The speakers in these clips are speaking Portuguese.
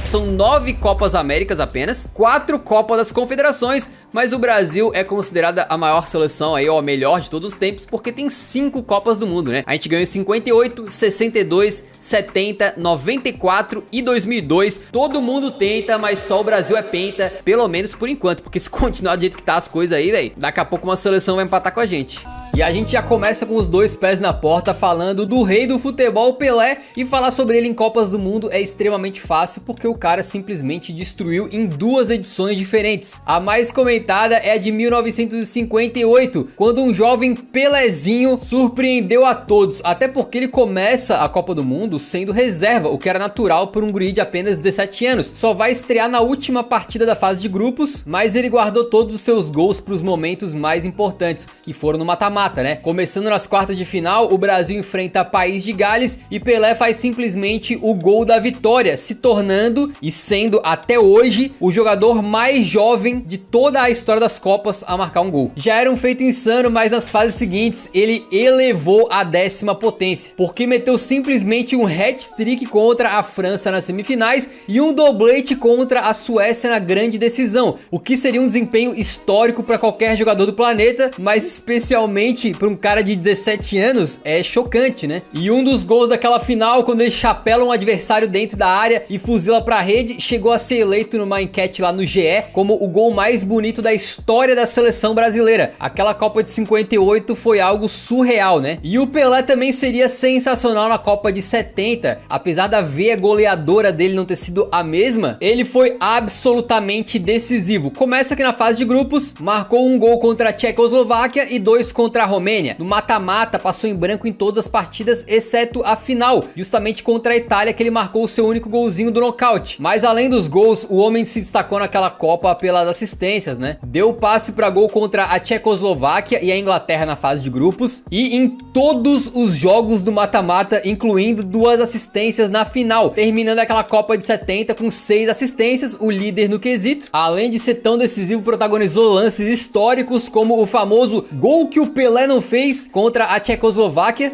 que são 9 Copas Américas apenas, 4 Copas das Confederações, mas o Brasil é considerada a maior seleção aí, ó, a melhor de todos os tempos, porque tem 5 Copas do Mundo, né? A gente ganhou em 58, 62, 70, 94 e 2002. Todo mundo tenta, mas só o Brasil é penta, pelo menos por enquanto, porque se continuar do jeito que tá as coisas aí, velho, daqui a pouco uma seleção vai empatar com a gente. E a gente já começa com os dois pés na porta falando do rei do futebol, Pelé, e falar sobre ele em Copas do Mundo é extremamente fácil porque o cara simplesmente destruiu em 2 edições diferentes. A mais comentada é a de 1958, quando um jovem Pelézinho surpreendeu a todos, até porque ele começa a Copa do Mundo sendo reserva, o que era natural por um guri de apenas 17 anos. Só vai estrear na última partida da fase de grupos, mas ele guardou todos os seus gols para os momentos mais importantes, que foram no mata-mata, né? Começando nas quartas de final, o Brasil enfrenta País de Gales e Pelé faz simplesmente o gol da vitória, se tornando e sendo até hoje o jogador mais jovem de toda a história das Copas a marcar um gol. Já era um feito insano, mas nas fases seguintes ele elevou a 10ª potência, porque meteu simplesmente um hat-trick contra a França nas semifinais e um doblete contra a Suécia na grande decisão, o que seria um desempenho histórico para qualquer jogador do planeta, mas especialmente para um cara de 17 anos é chocante, né? E um dos gols daquela final, quando ele chapela um adversário dentro da área e fuzila pra rede, chegou a ser eleito numa enquete lá no GE como o gol mais bonito da história da seleção brasileira. Aquela Copa de 58 foi algo surreal, né? E o Pelé também seria sensacional na Copa de 70, apesar da veia goleadora dele não ter sido a mesma, ele foi absolutamente decisivo. Começa aqui na fase de grupos, marcou um gol contra a Tchecoslováquia e 2 contra a Romênia. No mata-mata passou em branco em todas as partidas, exceto a final, justamente contra a Itália, que ele marcou o seu único golzinho do nocaute. Mas além dos gols, o homem se destacou naquela Copa pelas assistências, né? Deu passe para gol contra a Tchecoslováquia e a Inglaterra na fase de grupos, e em todos os jogos do mata-mata, incluindo 2 assistências na final, terminando aquela Copa de 70 com 6 assistências, o líder no quesito. Além de ser tão decisivo, protagonizou lances históricos como o famoso gol que o Pelé não fez contra a Tchecoslováquia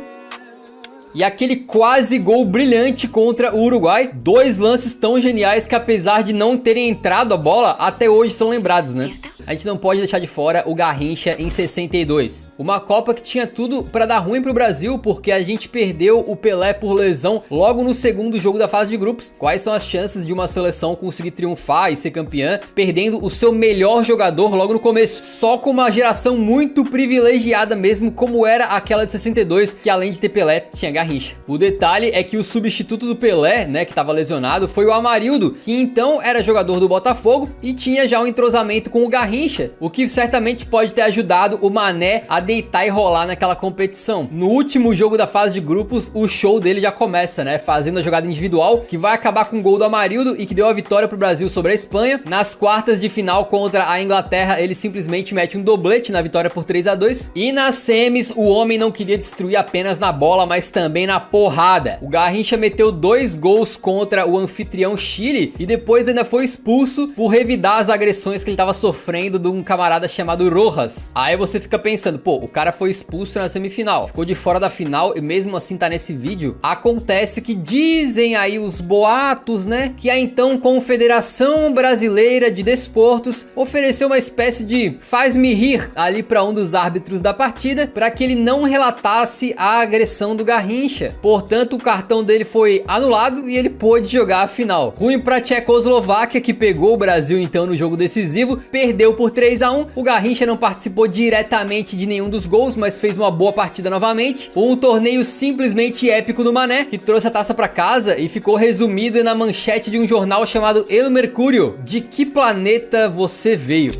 e aquele quase gol brilhante contra o Uruguai. 2 lances tão geniais que, apesar de não terem entrado a bola, até hoje são lembrados, né? A gente não pode deixar de fora o Garrincha em 62. Uma Copa que tinha tudo pra dar ruim pro Brasil, porque a gente perdeu o Pelé por lesão logo no segundo jogo da fase de grupos. Quais são as chances de uma seleção conseguir triunfar e ser campeã, perdendo o seu melhor jogador logo no começo? Só com uma geração muito privilegiada mesmo, como era aquela de 62, que além de ter Pelé, tinha Garrincha. O detalhe é que o substituto do Pelé, né, que tava lesionado, foi o Amarildo, que então era jogador do Botafogo e tinha já um entrosamento com o Garrincha, o que certamente pode ter ajudado o Mané a deitar e rolar naquela competição. No último jogo da fase de grupos, o show dele já começa, né, fazendo a jogada individual, que vai acabar com o gol do Amarildo e que deu a vitória pro Brasil sobre a Espanha. Nas quartas de final contra a Inglaterra, ele simplesmente mete um doblete na vitória por 3-2. E nas semis, o homem não queria destruir apenas na bola, mas também na porrada. O Garrincha meteu 2 gols contra o anfitrião Chile e depois ainda foi expulso por revidar as agressões que ele tava sofrendo de um camarada chamado Rojas. Aí você fica pensando, pô, o cara foi expulso na semifinal, ficou de fora da final e mesmo assim tá nesse vídeo. Acontece que dizem aí os boatos, né, que a então Confederação Brasileira de Desportos ofereceu uma espécie de faz-me rir ali pra um dos árbitros da partida, pra que ele não relatasse a agressão do Garrincha. Portanto, o cartão dele foi anulado e ele pôde jogar a final. Ruim pra Tchecoslováquia, que pegou o Brasil então no jogo decisivo, perdeu por 3-1. O Garrincha não participou diretamente de nenhum dos gols, mas fez uma boa partida novamente. Um torneio simplesmente épico do Mané, que trouxe a taça pra casa e ficou resumida na manchete de um jornal chamado El Mercúrio: de que planeta você veio?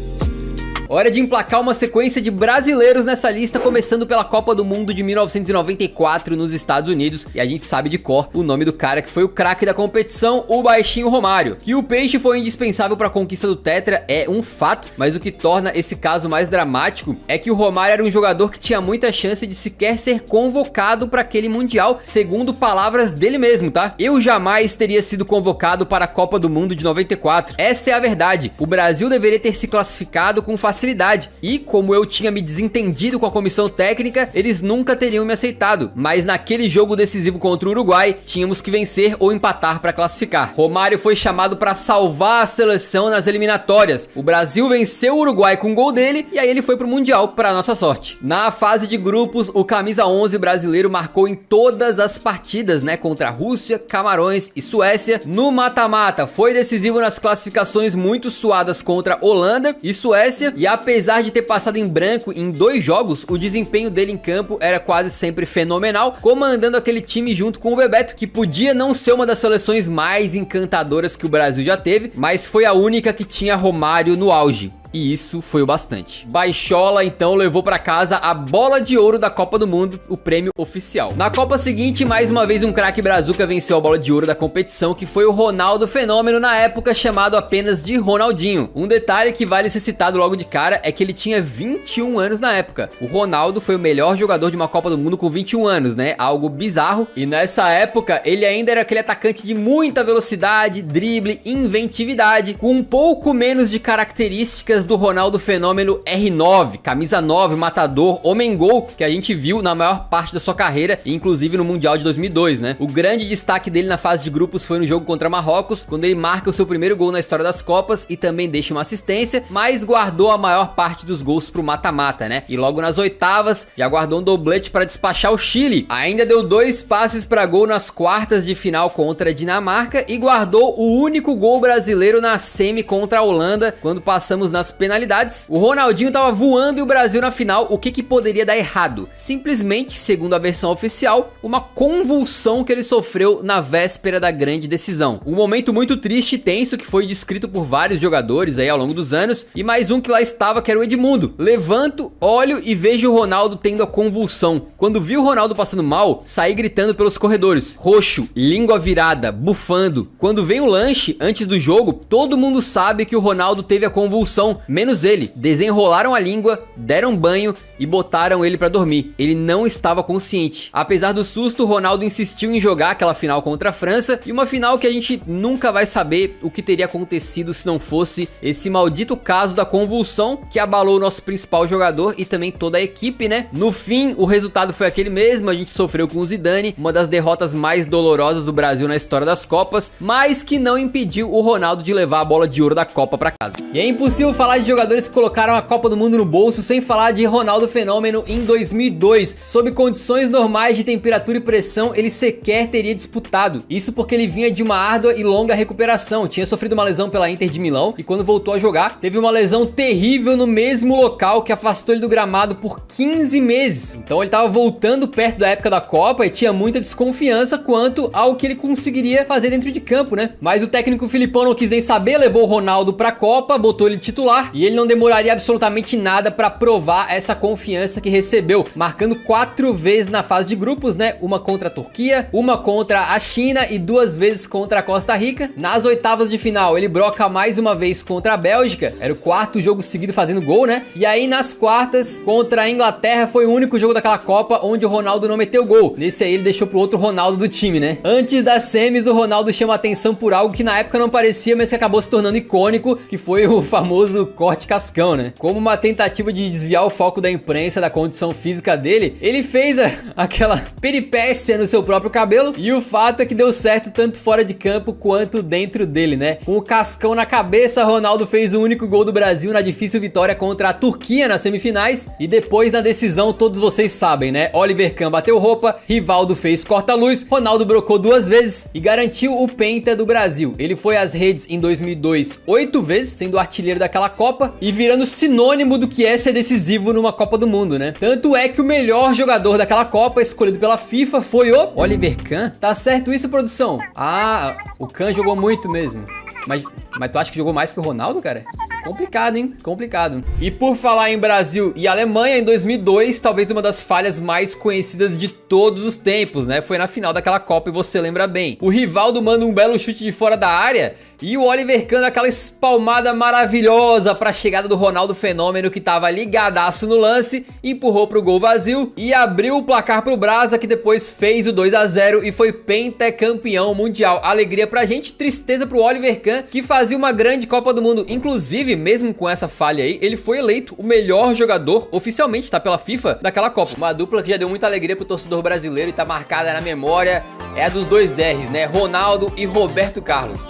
Hora de emplacar uma sequência de brasileiros nessa lista, começando pela Copa do Mundo de 1994 nos Estados Unidos. E a gente sabe de cor o nome do cara que foi o craque da competição, o baixinho Romário. Que o Peixe foi indispensável para a conquista do Tetra é um fato, mas o que torna esse caso mais dramático é que o Romário era um jogador que tinha muita chance de sequer ser convocado para aquele Mundial, segundo palavras dele mesmo, tá? Eu jamais teria sido convocado para a Copa do Mundo de 94. Essa é a verdade. O Brasil deveria ter se classificado com facilidade facilidade. E como eu tinha me desentendido com a comissão técnica, eles nunca teriam me aceitado. Mas naquele jogo decisivo contra o Uruguai, tínhamos que vencer ou empatar para classificar. Romário foi chamado para salvar a seleção nas eliminatórias. O Brasil venceu o Uruguai com um gol dele e aí ele foi pro Mundial, para nossa sorte. Na fase de grupos, o camisa 11 brasileiro marcou em todas as partidas, né, contra a Rússia, Camarões e Suécia. No mata-mata, foi decisivo nas classificações muito suadas contra Holanda e Suécia, e apesar de ter passado em branco em 2 jogos, o desempenho dele em campo era quase sempre fenomenal, comandando aquele time junto com o Bebeto, que podia não ser uma das seleções mais encantadoras que o Brasil já teve, mas foi a única que tinha Romário no auge. E isso foi o bastante. Baixola então levou pra casa a bola de ouro da Copa do Mundo, o prêmio oficial. Na Copa seguinte, mais uma vez um craque brazuca venceu a bola de ouro da competição, que foi o Ronaldo Fenômeno, na época chamado apenas de Ronaldinho. Um detalhe que vale ser citado logo de cara é que ele tinha 21 anos na época. O Ronaldo foi o melhor jogador de uma Copa do Mundo com 21 anos, né? Algo bizarro. E nessa época, ele ainda era aquele atacante de muita velocidade, drible, inventividade, com um pouco menos de características do Ronaldo Fenômeno R9, camisa 9, matador, homem-gol, que a gente viu na maior parte da sua carreira, inclusive no Mundial de 2002, né? O grande destaque dele na fase de grupos foi no jogo contra Marrocos, quando ele marca o seu primeiro gol na história das Copas e também deixa uma assistência, mas guardou a maior parte dos gols pro mata-mata, né? E logo nas oitavas, já guardou um doblete para despachar o Chile. Ainda deu 2 passes para gol nas quartas de final contra a Dinamarca e guardou o único gol brasileiro na semi contra a Holanda, quando passamos nas penalidades. O Ronaldinho tava voando e o Brasil na final. O que poderia dar errado? Simplesmente, segundo a versão oficial, uma convulsão que ele sofreu na véspera da grande decisão. Um momento muito triste e tenso que foi descrito por vários jogadores aí ao longo dos anos, e mais um que lá estava, que era o Edmundo. Levanto, olho e vejo o Ronaldo tendo a convulsão. Quando vi o Ronaldo passando mal, saí gritando pelos corredores, roxo, língua virada, bufando. Quando vem o lanche, antes do jogo, todo mundo sabe que o Ronaldo teve a convulsão, menos ele. Desenrolaram a língua, deram banho e botaram ele pra dormir. Ele não estava consciente. Apesar do susto, o Ronaldo insistiu em jogar aquela final contra a França, e uma final que a gente nunca vai saber o que teria acontecido se não fosse esse maldito caso da convulsão que abalou o nosso principal jogador e também toda a equipe, né? No fim, o resultado foi aquele mesmo, a gente sofreu com o Zidane, uma das derrotas mais dolorosas do Brasil na história das Copas, mas que não impediu o Ronaldo de levar a bola de ouro da Copa pra casa. E é impossível falar de jogadores que colocaram a Copa do Mundo no bolso sem falar de Ronaldo Fenômeno em 2002. Sob condições normais de temperatura e pressão, ele sequer teria disputado. Isso porque ele vinha de uma árdua e longa recuperação. Tinha sofrido uma lesão pela Inter de Milão e quando voltou a jogar, teve uma lesão terrível no mesmo local que afastou ele do gramado por 15 meses. Então ele tava voltando perto da época da Copa e tinha muita desconfiança quanto ao que ele conseguiria fazer dentro de campo, né? Mas o técnico Filipão não quis nem saber, levou o Ronaldo pra Copa, botou ele titular e ele não demoraria absolutamente nada pra provar essa confiança que recebeu, marcando 4 vezes na fase de grupos, né? Uma contra a Turquia, uma contra a China e 2 vezes contra a Costa Rica. Nas oitavas de final, ele broca mais uma vez contra a Bélgica, era o 4º jogo seguido fazendo gol, né? E aí nas quartas, contra a Inglaterra, foi o único jogo daquela Copa onde o Ronaldo não meteu gol. Nesse aí ele deixou pro outro Ronaldo do time, né? Antes das semis, o Ronaldo chama atenção por algo que na época não parecia, mas que acabou se tornando icônico, que foi o famoso corte cascão, né? Como uma tentativa de desviar o foco da imprensa da condição física dele, ele fez aquela peripécia no seu próprio cabelo, e o fato é que deu certo tanto fora de campo quanto dentro dele, né? Com o cascão na cabeça, Ronaldo fez o único gol do Brasil na difícil vitória contra a Turquia nas semifinais, e depois na decisão todos vocês sabem, né? Oliver Kahn bateu roupa, Rivaldo fez corta-luz, Ronaldo brocou 2 vezes e garantiu o penta do Brasil. Ele foi às redes em 2002 8 vezes, sendo artilheiro daquela Copa e virando sinônimo do que é ser decisivo numa Copa do Mundo, né? Tanto é que o melhor jogador daquela Copa, escolhido pela FIFA, foi o Oliver Kahn. Tá certo isso, produção? Ah, o Kahn jogou muito mesmo. Mas tu acha que jogou mais que o Ronaldo, cara? Complicado, hein? Complicado. E por falar em Brasil e Alemanha, em 2002, talvez uma das falhas mais conhecidas de todos os tempos, né? Foi na final daquela Copa e você lembra bem. O Rivaldo manda um belo chute de fora da área e o Oliver Kahn dá aquela espalmada maravilhosa pra chegada do Ronaldo Fenômeno, que tava ligadaço no lance, empurrou pro gol vazio e abriu o placar pro Brasa, que depois fez o 2-0 e foi pentacampeão mundial. Alegria pra gente, tristeza pro Oliver Kahn, que fazia uma grande Copa do Mundo. Inclusive, Inclusive, mesmo com essa falha aí, ele foi eleito o melhor jogador, oficialmente, tá, pela FIFA, daquela Copa. Uma dupla que já deu muita alegria pro torcedor brasileiro e tá marcada na memória, é a dos dois R's, né? Ronaldo e Roberto Carlos.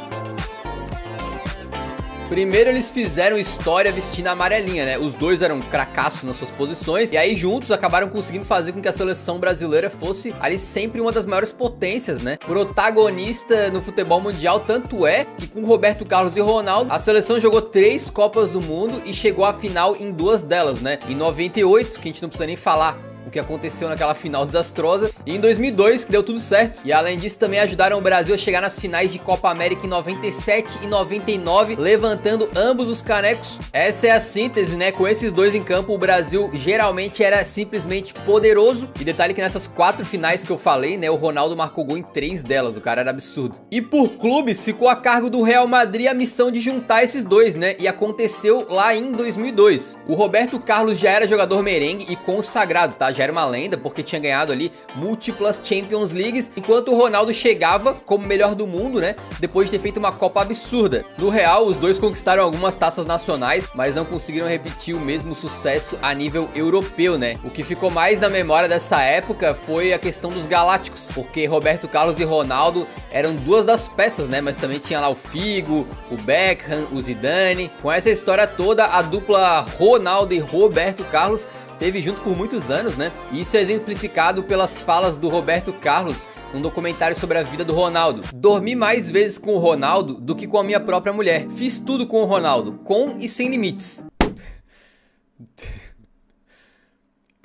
Primeiro eles fizeram história vestindo a amarelinha, né? Os dois eram cracassos nas suas posições e aí juntos acabaram conseguindo fazer com que a seleção brasileira fosse ali sempre uma das maiores potências, né? Protagonista no futebol mundial, tanto é que com Roberto Carlos e Ronaldo, a seleção jogou 3 Copas do Mundo e chegou à final em 2 delas, né? Em 98, que a gente não precisa nem falar o que aconteceu naquela final desastrosa, e em 2002, que deu tudo certo. E além disso, também ajudaram o Brasil a chegar nas finais de Copa América em 97 e 99, levantando ambos os canecos. Essa é a síntese, né? Com esses dois em campo, o Brasil geralmente era simplesmente poderoso. E detalhe que nessas 4 finais que eu falei, né, o Ronaldo marcou gol em 3 delas, o cara era absurdo. E por clubes, ficou a cargo do Real Madrid a missão de juntar esses dois, né? E aconteceu lá em 2002. O Roberto Carlos já era jogador merengue e consagrado, tá? Já era uma lenda, porque tinha ganhado ali múltiplas Champions Leagues, enquanto o Ronaldo chegava como melhor do mundo, né, depois de ter feito uma Copa absurda. No Real, os dois conquistaram algumas taças nacionais, mas não conseguiram repetir o mesmo sucesso a nível europeu, né. O que ficou mais na memória dessa época foi a questão dos galácticos, porque Roberto Carlos e Ronaldo eram 2 das peças, né, mas também tinha lá o Figo, o Beckham, o Zidane. Com essa história toda, a dupla Ronaldo e Roberto Carlos teve junto por muitos anos, né? E isso é exemplificado pelas falas do Roberto Carlos num documentário sobre a vida do Ronaldo. Dormi mais vezes com o Ronaldo do que com a minha própria mulher. Fiz tudo com o Ronaldo, com e sem limites.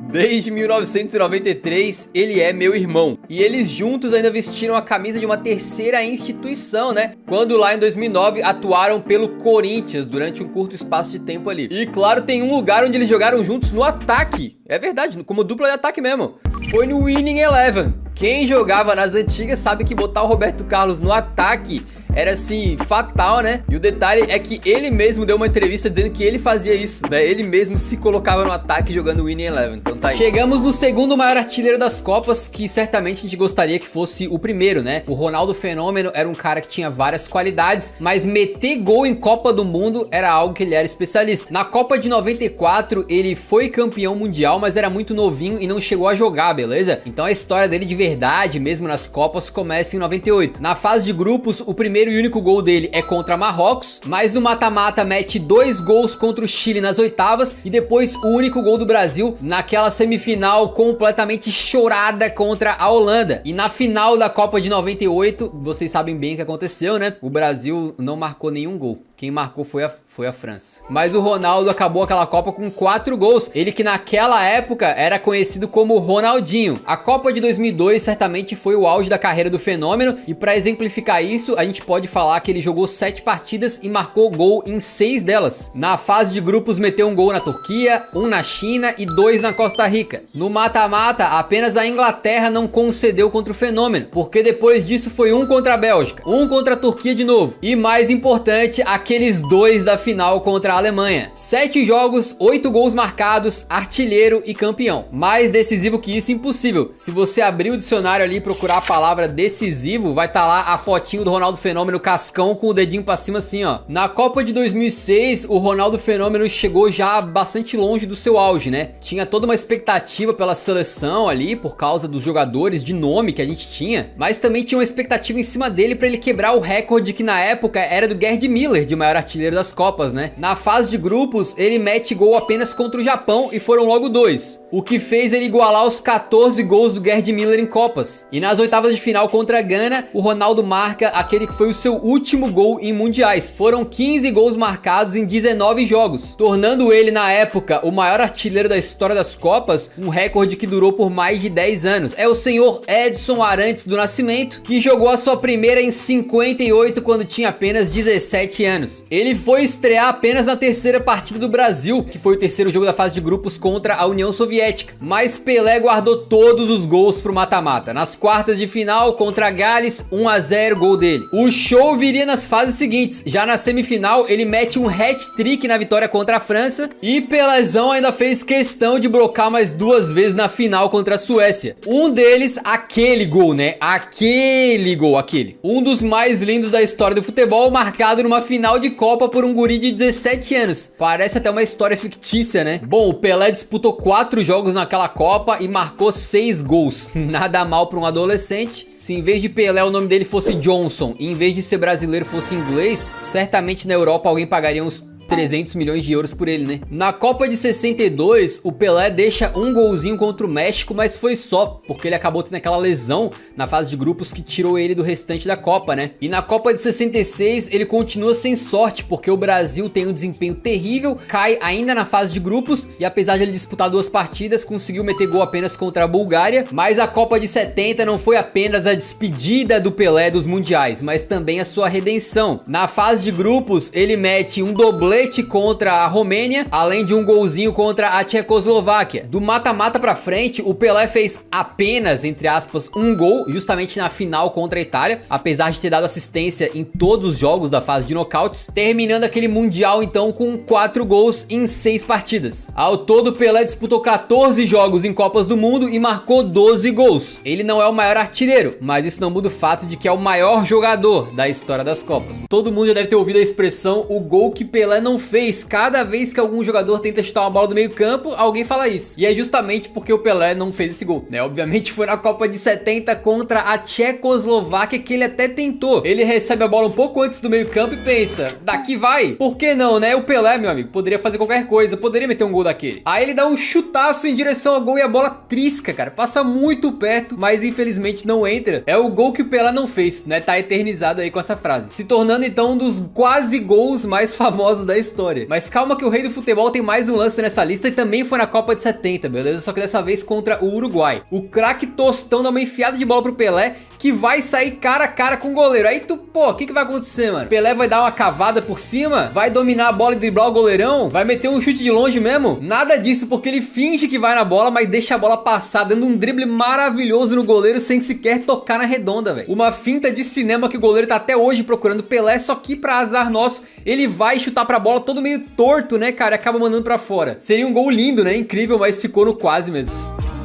Desde 1993, ele é meu irmão. E eles juntos ainda vestiram a camisa de uma terceira instituição, né? Quando lá em 2009 atuaram pelo Corinthians durante um curto espaço de tempo ali. E claro, tem um lugar onde eles jogaram juntos no ataque. É verdade, como dupla de ataque mesmo. Foi no Winning Eleven. Quem jogava nas antigas sabe que botar o Roberto Carlos no ataque era assim, fatal, né? E o detalhe é que ele mesmo deu uma entrevista dizendo que ele fazia isso, né? Ele mesmo se colocava no ataque jogando Winning Eleven. Então tá aí. Chegamos no segundo maior artilheiro das Copas, que certamente a gente gostaria que fosse o primeiro, né? O Ronaldo Fenômeno era um cara que tinha várias qualidades, mas meter gol em Copa do Mundo era algo que ele era especialista. Na Copa de 94, ele foi campeão mundial, mas era muito novinho e não chegou a jogar, beleza? Então a história dele de verdade, mesmo nas Copas, começa em 98. Na fase de grupos, o primeiro e único gol dele é contra Marrocos, mas no mata-mata mete 2 gols contra o Chile nas oitavas e depois o único gol do Brasil naquela semifinal completamente chorada contra a Holanda. E na final da Copa de 98, vocês sabem bem o que aconteceu, né? O Brasil não marcou nenhum gol. Quem marcou foi a França. Mas o Ronaldo acabou aquela Copa com 4 gols. Ele que naquela época era conhecido como Ronaldinho. A Copa de 2002 certamente foi o auge da carreira do Fenômeno. E para exemplificar isso, a gente pode falar que ele jogou 7 partidas e marcou gol em 6 delas. Na fase de grupos meteu um gol na Turquia, 1 na China e 2 na Costa Rica. No mata-mata, apenas a Inglaterra não concedeu contra o Fenômeno, porque depois disso foi 1 contra a Bélgica, 1 contra a Turquia de novo. E mais importante, aqueles 2 da final contra a Alemanha. 7 jogos, 8 gols marcados, artilheiro e campeão. Mais decisivo que isso, impossível. Se você abrir o dicionário ali e procurar a palavra decisivo, vai estar lá a fotinho do Ronaldo Fenômeno cascão com o dedinho pra cima assim, ó. Na Copa de 2006, o Ronaldo Fenômeno chegou já bastante longe do seu auge, né? Tinha toda uma expectativa pela seleção ali, por causa dos jogadores de nome que a gente tinha, mas também tinha uma expectativa em cima dele pra ele quebrar o recorde que na época era do Gerd Müller, de maior artilheiro das Copas, né? Na fase de grupos, ele mete gol apenas contra o Japão e foram logo 2, o que fez ele igualar os 14 gols do Gerd Müller em Copas. E nas oitavas de final contra a Gana, o Ronaldo marca aquele que foi o seu último gol em mundiais. Foram 15 gols marcados em 19 jogos, tornando ele na época o maior artilheiro da história das Copas, um recorde que durou por mais de 10 anos. É o senhor Edson Arantes do Nascimento, que jogou a sua primeira em 58 quando tinha apenas 17 anos. Ele foi estrear apenas na terceira partida do Brasil, que foi o terceiro jogo da fase de grupos contra a União Soviética, mas Pelé guardou todos os gols pro mata-mata. Nas quartas de final contra Gales, 1 a 0 gol dele. O show viria nas fases seguintes. Já na semifinal, ele mete um hat-trick na vitória contra a França e Pelézão ainda fez questão de brocar mais 2 vezes na final contra a Suécia. Um deles, aquele gol, né? Aquele gol, aquele. Um dos mais lindos da história do futebol, marcado numa final final de Copa por um guri de 17 anos. Parece até uma história fictícia, né? Bom, o Pelé disputou 4 jogos naquela Copa e marcou 6 gols. Nada mal para um adolescente. Se em vez de Pelé o nome dele fosse Johnson e em vez de ser brasileiro fosse inglês, certamente na Europa alguém pagaria uns 300 milhões de euros por ele, né? Na Copa de 62, o Pelé deixa um golzinho contra o México, mas foi só, porque ele acabou tendo aquela lesão na fase de grupos que tirou ele do restante da Copa, né? E na Copa de 66, ele continua sem sorte, porque o Brasil tem um desempenho terrível, cai ainda na fase de grupos, e apesar de ele disputar 2 partidas, conseguiu meter gol apenas contra a Bulgária. Mas a Copa de 70 não foi apenas a despedida do Pelé dos mundiais, mas também a sua redenção. Na fase de grupos, ele mete um doblete contra a Romênia, além de um golzinho contra a Tchecoslováquia. Do mata-mata pra frente, o Pelé fez apenas, entre aspas, um gol, justamente na final contra a Itália, apesar de ter dado assistência em todos os jogos da fase de nocautes, terminando aquele mundial então com 4 gols em 6 partidas. Ao todo, Pelé disputou 14 jogos em Copas do Mundo e marcou 12 gols. Ele não é o maior artilheiro, mas isso não muda o fato de que é o maior jogador da história das Copas. Todo mundo já deve ter ouvido a expressão "o gol que Pelé não fez". Cada vez que algum jogador tenta chutar uma bola do meio campo, alguém fala isso. E é justamente porque o Pelé não fez esse gol, né? Obviamente foi na Copa de 70 contra a Tchecoslováquia que ele até tentou. Ele recebe a bola um pouco antes do meio campo e pensa, daqui vai? Por que não, né? O Pelé, meu amigo, poderia fazer qualquer coisa, poderia meter um gol daquele. Aí ele dá um chutaço em direção ao gol e a bola trisca, cara. Passa muito perto, mas infelizmente não entra. É o gol que o Pelé não fez, né? Tá eternizado aí com essa frase. Se tornando então um dos quase gols mais famosos da história. Mas calma que o rei do futebol tem mais um lance nessa lista e também foi na Copa de 70, beleza? Só que dessa vez contra o Uruguai. O craque Tostão dá uma enfiada de bola pro Pelé, que vai sair cara a cara com o goleiro. Aí tu, pô, o que vai acontecer, mano? Pelé vai dar uma cavada por cima? Vai dominar a bola e driblar o goleirão? Vai meter um chute de longe mesmo? Nada disso, porque ele finge que vai na bola, mas deixa a bola passar, dando um drible maravilhoso no goleiro sem sequer tocar na redonda, velho. Uma finta de cinema que o goleiro tá até hoje procurando. Pelé, só que pra azar nosso, ele vai chutar pra bola todo meio torto, né, cara? E acaba mandando pra fora. Seria um gol lindo, né? Incrível, mas ficou no quase mesmo.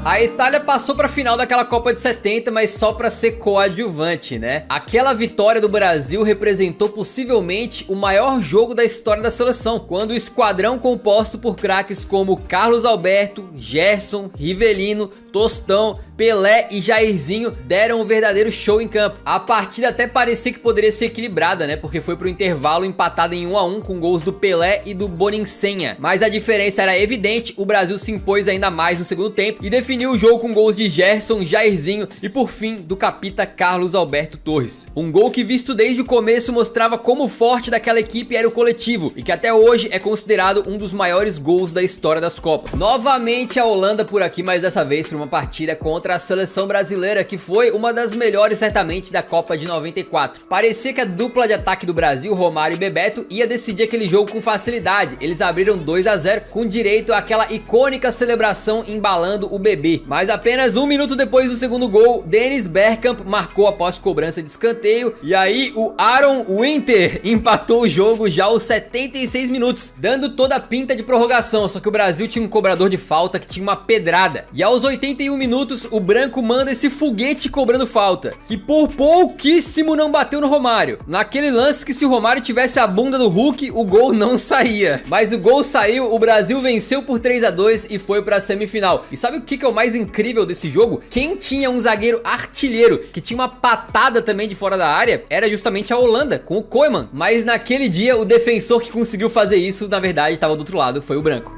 A Itália passou pra final daquela Copa de 70, mas só pra ser coadjuvante, né? Aquela vitória do Brasil representou possivelmente o maior jogo da história da seleção, quando o esquadrão composto por craques como Carlos Alberto, Gerson, Rivelino, Tostão, Pelé e Jairzinho deram um verdadeiro show em campo. A partida até parecia que poderia ser equilibrada, né? Porque foi pro intervalo empatada em 1 a 1 com gols do Pelé e do Boninsenha. Mas a diferença era evidente, o Brasil se impôs ainda mais no segundo tempo e definiu o jogo com gols de Gerson, Jairzinho e por fim do capita Carlos Alberto Torres. Um gol que, visto desde o começo, mostrava como forte daquela equipe era o coletivo e que até hoje é considerado um dos maiores gols da história das Copas. Novamente a Holanda por aqui, mas dessa vez por uma partida contra a seleção brasileira, que foi uma das melhores certamente da Copa de 94. Parecia que a dupla de ataque do Brasil, Romário e Bebeto, ia decidir aquele jogo com facilidade. Eles abriram 2 a 0 com direito àquela icônica celebração embalando o bebê. Mas apenas 1 minuto depois do segundo gol, Dennis Bergkamp marcou após cobrança de escanteio, e aí o Aaron Winter empatou o jogo já aos 76 minutos, dando toda a pinta de prorrogação. Só que o Brasil tinha um cobrador de falta que tinha uma pedrada, e aos 81 minutos o branco manda esse foguete cobrando falta, que por pouquíssimo não bateu no Romário. Naquele lance que se o Romário tivesse a bunda do Hulk, o gol não saía. Mas o gol saiu, o Brasil venceu por 3 a 2 e foi pra semifinal. E sabe o que é o mais incrível desse jogo? Quem tinha um zagueiro artilheiro que tinha uma patada também de fora da área era justamente a Holanda, com o Koeman. Mas naquele dia o defensor que conseguiu fazer isso, na verdade, estava do outro lado, foi o branco.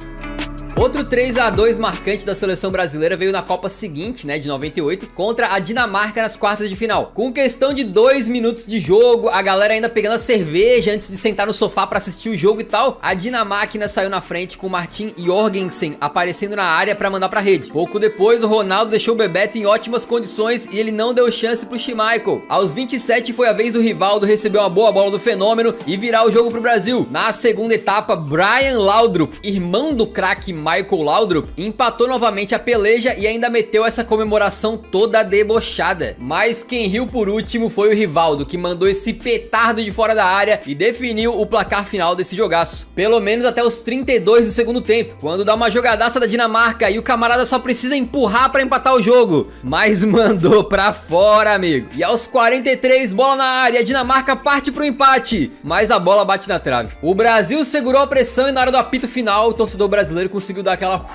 Outro 3 a 2 marcante da seleção brasileira veio na Copa seguinte, né, de 98, contra a Dinamarca nas quartas de final. Com questão de 2 minutos de jogo, a galera ainda pegando a cerveja antes de sentar no sofá pra assistir o jogo e tal, a Dinamarca saiu na frente com o Martin Jorgensen aparecendo na área pra mandar pra rede. Pouco depois, o Ronaldo deixou o Bebeto em ótimas condições e ele não deu chance pro Schmeichel. Aos 27 foi a vez do Rivaldo receber uma boa bola do Fenômeno e virar o jogo pro Brasil. Na segunda etapa, Brian Laudrup, irmão do craque Michael Laudrup, empatou novamente a peleja e ainda meteu essa comemoração toda debochada. Mas quem riu por último foi o Rivaldo, que mandou esse petardo de fora da área e definiu o placar final desse jogaço. Pelo menos até os 32 do segundo tempo, quando dá uma jogadaça da Dinamarca e o camarada só precisa empurrar pra empatar o jogo. Mas mandou pra fora, amigo. E aos 43, bola na área, a Dinamarca parte pro empate, mas a bola bate na trave. O Brasil segurou a pressão e na hora do apito final, o torcedor brasileiro conseguiu dar aquela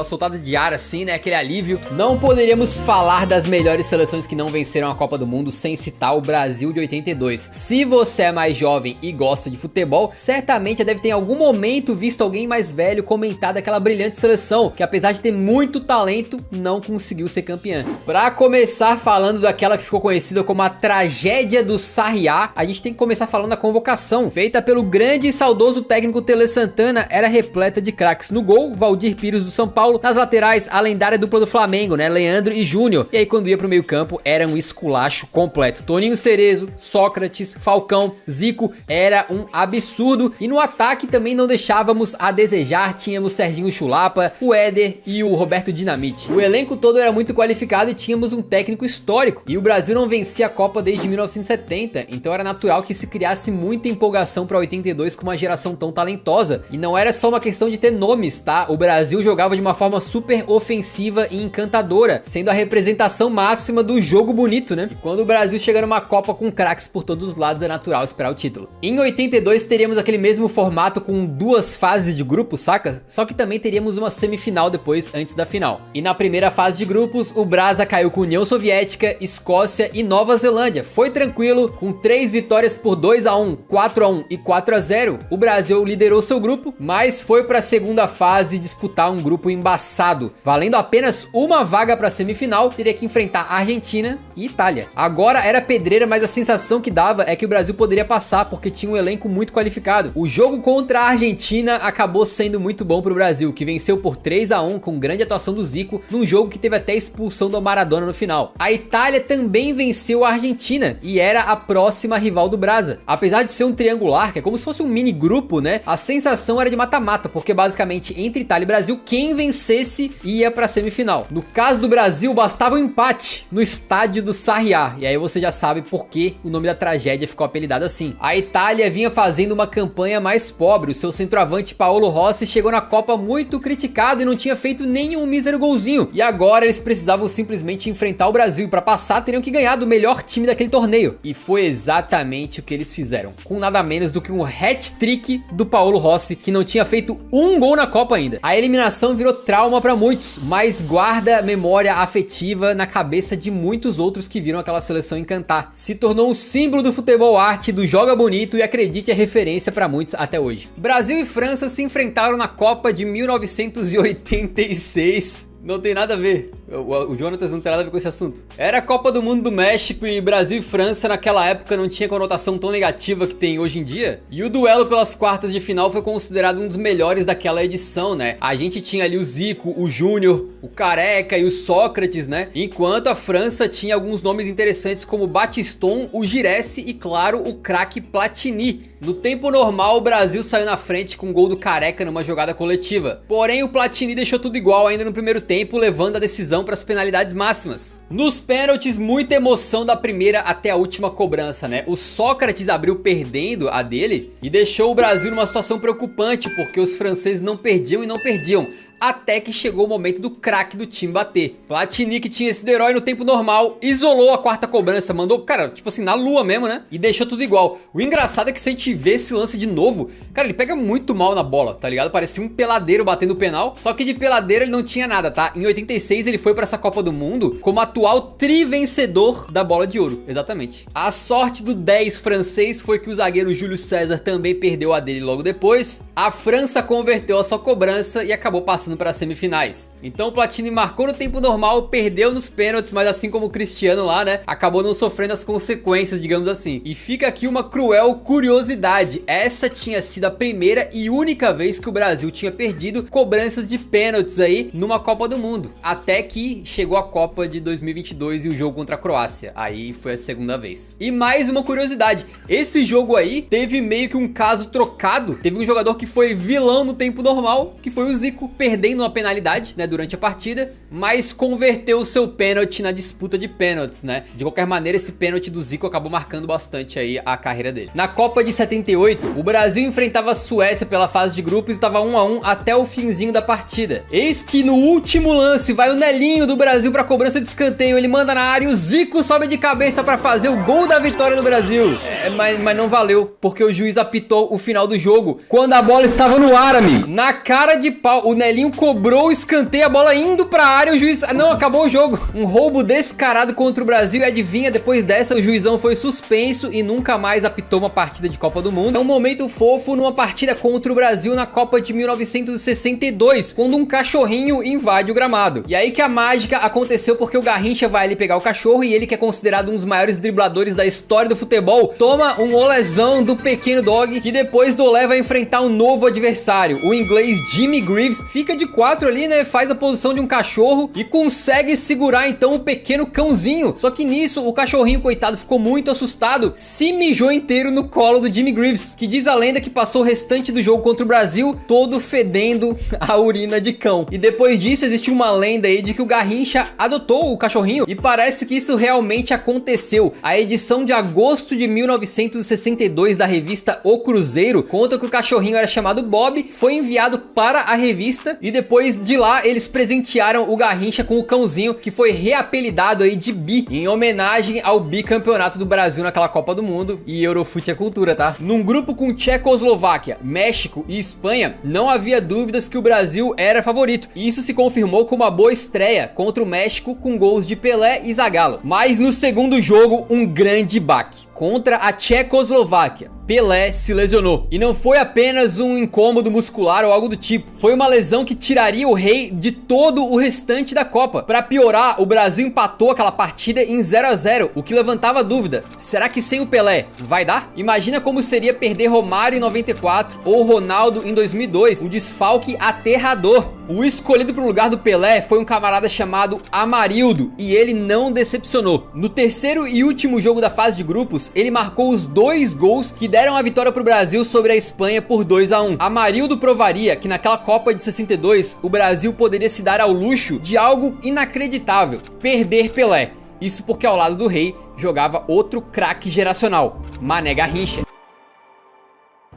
soltada de ar assim, né, aquele alívio. Não poderíamos falar das melhores seleções que não venceram a Copa do Mundo sem citar o Brasil de 82. Se você é mais jovem e gosta de futebol, certamente deve ter em algum momento visto alguém mais velho comentar daquela brilhante seleção, que apesar de ter muito talento, não conseguiu ser campeã. Pra começar falando daquela que ficou conhecida como a tragédia do Sarriá, a gente tem que começar falando da convocação, feita pelo grande e saudoso técnico Tele Santana, era repleta de craques. No gol, Valdir Pires do São Paulo. Nas laterais, a lendária dupla do Flamengo, né? Leandro e Júnior. E aí, quando ia pro meio campo, era um esculacho completo. Toninho Cerezo, Sócrates, Falcão, Zico, era um absurdo. E no ataque também não deixávamos a desejar. Tínhamos Serginho Chulapa, o Éder e o Roberto Dinamite. O elenco todo era muito qualificado e tínhamos um técnico histórico. E o Brasil não vencia a Copa desde 1970, então era natural que se criasse muita empolgação para 82 com uma geração tão talentosa. E não era só uma questão de ter nomes, tá? O Brasil jogava de uma forma super ofensiva e encantadora, sendo a representação máxima do jogo bonito, né? E quando o Brasil chega numa Copa com craques por todos os lados, é natural esperar o título. Em 82 teríamos aquele mesmo formato com 2 fases de grupos, saca? Só que também teríamos uma semifinal depois, antes da final. E na primeira fase de grupos, o Brasa caiu com União Soviética, Escócia e Nova Zelândia. Foi tranquilo, com 3 vitórias por 2-1, 4-1 e 4-0. O Brasil liderou seu grupo, mas foi para a segunda fase disputar um grupo embaçado. Valendo apenas uma vaga para a semifinal, teria que enfrentar a Argentina e Itália. Agora era pedreira, mas a sensação que dava é que o Brasil poderia passar, porque tinha um elenco muito qualificado. O jogo contra a Argentina acabou sendo muito bom pro Brasil, que venceu por 3-1 com grande atuação do Zico, num jogo que teve até a expulsão do Maradona no final. A Itália também venceu a Argentina e era a próxima rival do Brasa. Apesar de ser um triangular, que é como se fosse um mini grupo, né? A sensação era de mata-mata, porque basicamente entre Itália e Brasil, quem vencesse ia pra semifinal. No caso do Brasil, bastava um empate no estádio do Sarriá. E aí você já sabe por que o nome da tragédia ficou apelidado assim. A Itália vinha fazendo uma campanha mais pobre. O seu centroavante Paolo Rossi chegou na Copa muito criticado e não tinha feito nenhum mísero golzinho. E agora eles precisavam simplesmente enfrentar o Brasil. E pra passar, teriam que ganhar do melhor time daquele torneio. E foi exatamente o que eles fizeram. Com nada menos do que um hat-trick do Paolo Rossi, que não tinha feito um gol na Copa ainda. A eliminação virou trauma pra muitos, mas guarda memória afetiva na cabeça de muitos outros que viram aquela seleção encantar. Se tornou um símbolo do futebol arte, do joga bonito e acredite, é referência pra muitos até hoje. Brasil e França se enfrentaram na Copa de 1986. Não tem nada a ver. O Jonatas não tem nada a ver com esse assunto. Era a Copa do Mundo do México e Brasil e França naquela época não tinha conotação tão negativa que tem hoje em dia. E o duelo pelas quartas de final foi considerado um dos melhores daquela edição, né? A gente tinha ali o Zico, o Júnior, o Careca e o Sócrates, né? Enquanto a França tinha alguns nomes interessantes como Batiston, o Giresse e, claro, o craque Platini. No tempo normal, o Brasil saiu na frente com o gol do Careca numa jogada coletiva. Porém, o Platini deixou tudo igual ainda no primeiro tempo, levando a decisão para as penalidades máximas. Nos pênaltis, muita emoção da primeira até a última cobrança, né? O Sócrates abriu perdendo a dele e deixou o Brasil numa situação preocupante, porque os franceses não perdiam e não perdiam. Até que chegou o momento do craque do time bater. Platini, que tinha sido herói no tempo normal, isolou a quarta cobrança, mandou, cara, tipo assim, na lua mesmo, né? E deixou tudo igual. O engraçado é que se a gente vê esse lance de novo, cara, ele pega muito mal na bola, tá ligado? Parecia um peladeiro batendo o penal, só que de peladeiro ele não tinha nada, tá? Em 86 ele foi pra essa Copa do Mundo como atual trivencedor da bola de ouro, exatamente. A sorte do 10 francês foi que o zagueiro Júlio César também perdeu a dele logo depois. A França converteu a sua cobrança e acabou passando passando para as semifinais. Então o Platini marcou no tempo normal, perdeu nos pênaltis, mas assim como o Cristiano lá, né, acabou não sofrendo as consequências, digamos assim. E fica aqui uma cruel curiosidade, essa tinha sido a primeira e única vez que o Brasil tinha perdido cobranças de pênaltis aí numa Copa do Mundo, até que chegou a Copa de 2022 e o jogo contra a Croácia, aí foi a segunda vez. E mais uma curiosidade, esse jogo aí teve meio que um caso trocado, teve um jogador que foi vilão no tempo normal, que foi o Zico, perdendo uma penalidade, né, durante a partida, mas converteu o seu pênalti na disputa de pênaltis, né? De qualquer maneira, esse pênalti do Zico acabou marcando bastante aí a carreira dele. Na Copa de 78, o Brasil enfrentava a Suécia pela fase de grupos e estava 1 a 1 até o finzinho da partida. Eis que no último lance vai o Nelinho do Brasil para cobrança de escanteio, ele manda na área e o Zico sobe de cabeça para fazer o gol da vitória do Brasil. Mas não valeu, porque o juiz apitou o final do jogo, quando a bola estava no ar, amigo. Na cara de pau, o Nelinho cobrou o escanteio, a bola indo pra área, o juiz... Não, acabou o jogo. Um roubo descarado contra o Brasil e adivinha, depois dessa o juizão foi suspenso e nunca mais apitou uma partida de Copa do Mundo. É um momento fofo numa partida contra o Brasil na Copa de 1962, quando um cachorrinho invade o gramado. E aí que a mágica aconteceu, porque o Garrincha vai ali pegar o cachorro e ele, que é considerado um dos maiores dribladores da história do futebol, toma um olezão do pequeno dog, que depois do olé vai enfrentar um novo adversário. O inglês Jimmy Greaves fica de 4 ali, né, faz a posição de um cachorro e consegue segurar então o pequeno cãozinho. Só que nisso o cachorrinho, coitado, ficou muito assustado, se mijou inteiro no colo do Jimmy Greaves, que diz a lenda que passou o restante do jogo contra o Brasil todo fedendo a urina de cão. E depois disso existe uma lenda aí de que o Garrincha adotou o cachorrinho, e parece que isso realmente aconteceu. A edição de agosto de 1962 da revista O Cruzeiro conta que o cachorrinho era chamado Bob, foi enviado para a revista e depois de lá eles presentearam o Garrincha com o cãozinho, que foi reapelidado aí de Bi, em homenagem ao bicampeonato do Brasil naquela Copa do Mundo. E Eurofute é cultura, tá? Num grupo com Tchecoslováquia, México e Espanha, não havia dúvidas que o Brasil era favorito, e isso se confirmou com uma boa estreia contra o México com gols de Pelé e Zagallo. Mas no segundo jogo, um grande baque. Contra a Tchecoslováquia, Pelé se lesionou. E não foi apenas um incômodo muscular ou algo do tipo. Foi uma lesão que tiraria o rei de todo o restante da Copa. Para piorar, o Brasil empatou aquela partida em 0 a 0, o que levantava a dúvida. Será que sem o Pelé vai dar? Imagina como seria perder Romário em 94 ou Ronaldo em 2002. Um desfalque aterrador. O escolhido para o lugar do Pelé foi um camarada chamado Amarildo, e ele não decepcionou. No terceiro e último jogo da fase de grupos, ele marcou os 2 gols que deram a vitória para o Brasil sobre a Espanha por 2 a 1. Amarildo provaria que naquela Copa de 62 o Brasil poderia se dar ao luxo de algo inacreditável: perder Pelé. Isso porque ao lado do rei jogava outro craque geracional, Mané Garrincha.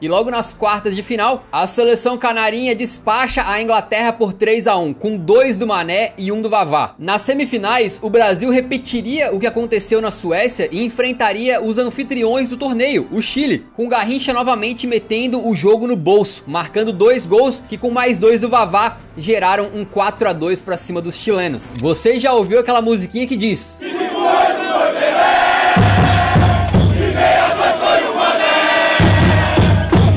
E logo nas quartas de final, a seleção canarinha despacha a Inglaterra por 3 a 1, com 2 do Mané e 1 do Vavá. Nas semifinais, o Brasil repetiria o que aconteceu na Suécia e enfrentaria os anfitriões do torneio, o Chile, com Garrincha novamente metendo o jogo no bolso, marcando 2 gols que, com mais 2 do Vavá, geraram um 4 a 2 para cima dos chilenos. Você já ouviu aquela musiquinha que diz: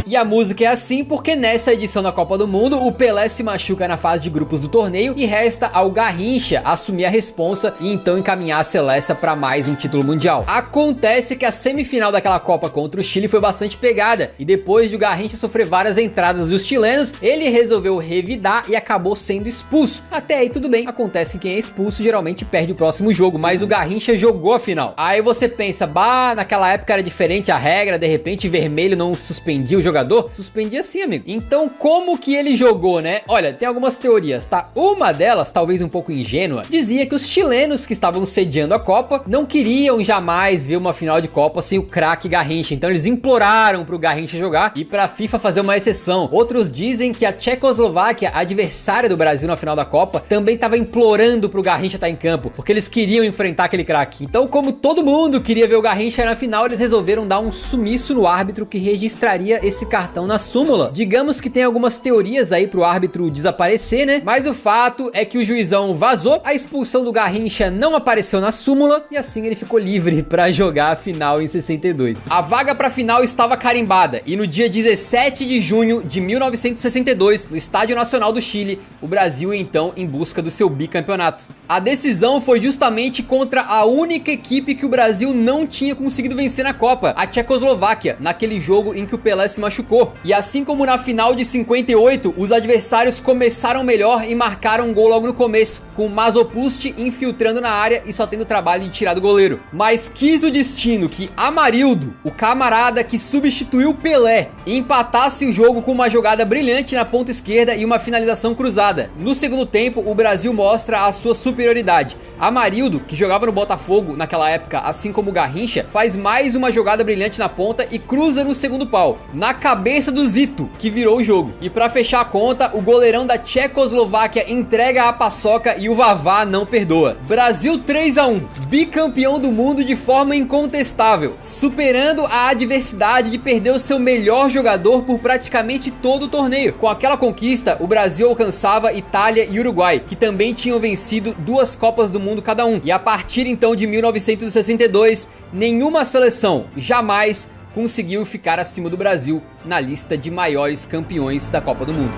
e a música é assim porque nessa edição da Copa do Mundo o Pelé se machuca na fase de grupos do torneio e resta ao Garrincha assumir a responsa e então encaminhar a Seleção para mais um título mundial. Acontece que a semifinal daquela Copa contra o Chile foi bastante pegada, e depois de o Garrincha sofrer várias entradas dos chilenos, ele resolveu revidar e acabou sendo expulso. Até aí tudo bem, acontece que quem é expulso geralmente perde o próximo jogo, mas o Garrincha jogou a final. Aí você pensa, bah, naquela época era diferente a regra, de repente vermelho não suspendia o jogador. Suspendia sim, amigo. Então como que ele jogou, né? Olha, tem algumas teorias, tá? Uma delas, talvez um pouco ingênua, dizia que os chilenos que estavam sediando a Copa não queriam jamais ver uma final de Copa sem o craque Garrincha, então eles imploraram pro Garrincha jogar e pra FIFA fazer uma exceção. Outros dizem que a Tchecoslováquia, adversária do Brasil na final da Copa, também estava implorando pro Garrincha estar em campo, porque eles queriam enfrentar aquele craque. Então, como todo mundo queria ver o Garrincha na final, eles resolveram dar um sumiço no árbitro que registraria esse cartão na súmula. Digamos que tem algumas teorias aí pro árbitro desaparecer, né? Mas o fato é que o juizão vazou, a expulsão do Garrincha não apareceu na súmula e assim ele ficou livre pra jogar a final em 62. A vaga pra final estava carimbada e no dia 17 de junho de 1962, no Estádio Nacional do Chile, o Brasil então em busca do seu bicampeonato. A decisão foi justamente contra a única equipe que o Brasil não tinha conseguido vencer na Copa, a Tchecoslováquia, naquele jogo em que o Pelé se machucou. E assim como na final de 58, os adversários começaram melhor e marcaram um gol logo no começo, com o Masopust infiltrando na área e só tendo o trabalho de tirar do goleiro. Mas quis o destino que Amarildo, o camarada que substituiu o Pelé, empatasse o jogo com uma jogada brilhante na ponta esquerda e uma finalização cruzada. No segundo tempo, o Brasil mostra a sua superioridade. Amarildo, que jogava no Botafogo naquela época, assim como o Garrincha, faz mais uma jogada brilhante na ponta e cruza no segundo pau, na cabeça do Zito, que virou o jogo. E pra fechar a conta, o goleirão da Tchecoslováquia entrega a paçoca e o Vavá não perdoa. Brasil 3-1, bicampeão do mundo de forma incontestável, superando a adversidade de perder o seu melhor jogador por praticamente todo o torneio. Com aquela conquista, o Brasil alcançava Itália e Uruguai, que também tinham vencido 2 Copas do Mundo cada um. E a partir então de 1962, nenhuma seleção jamais conseguiu ficar acima do Brasil na lista de maiores campeões da Copa do Mundo.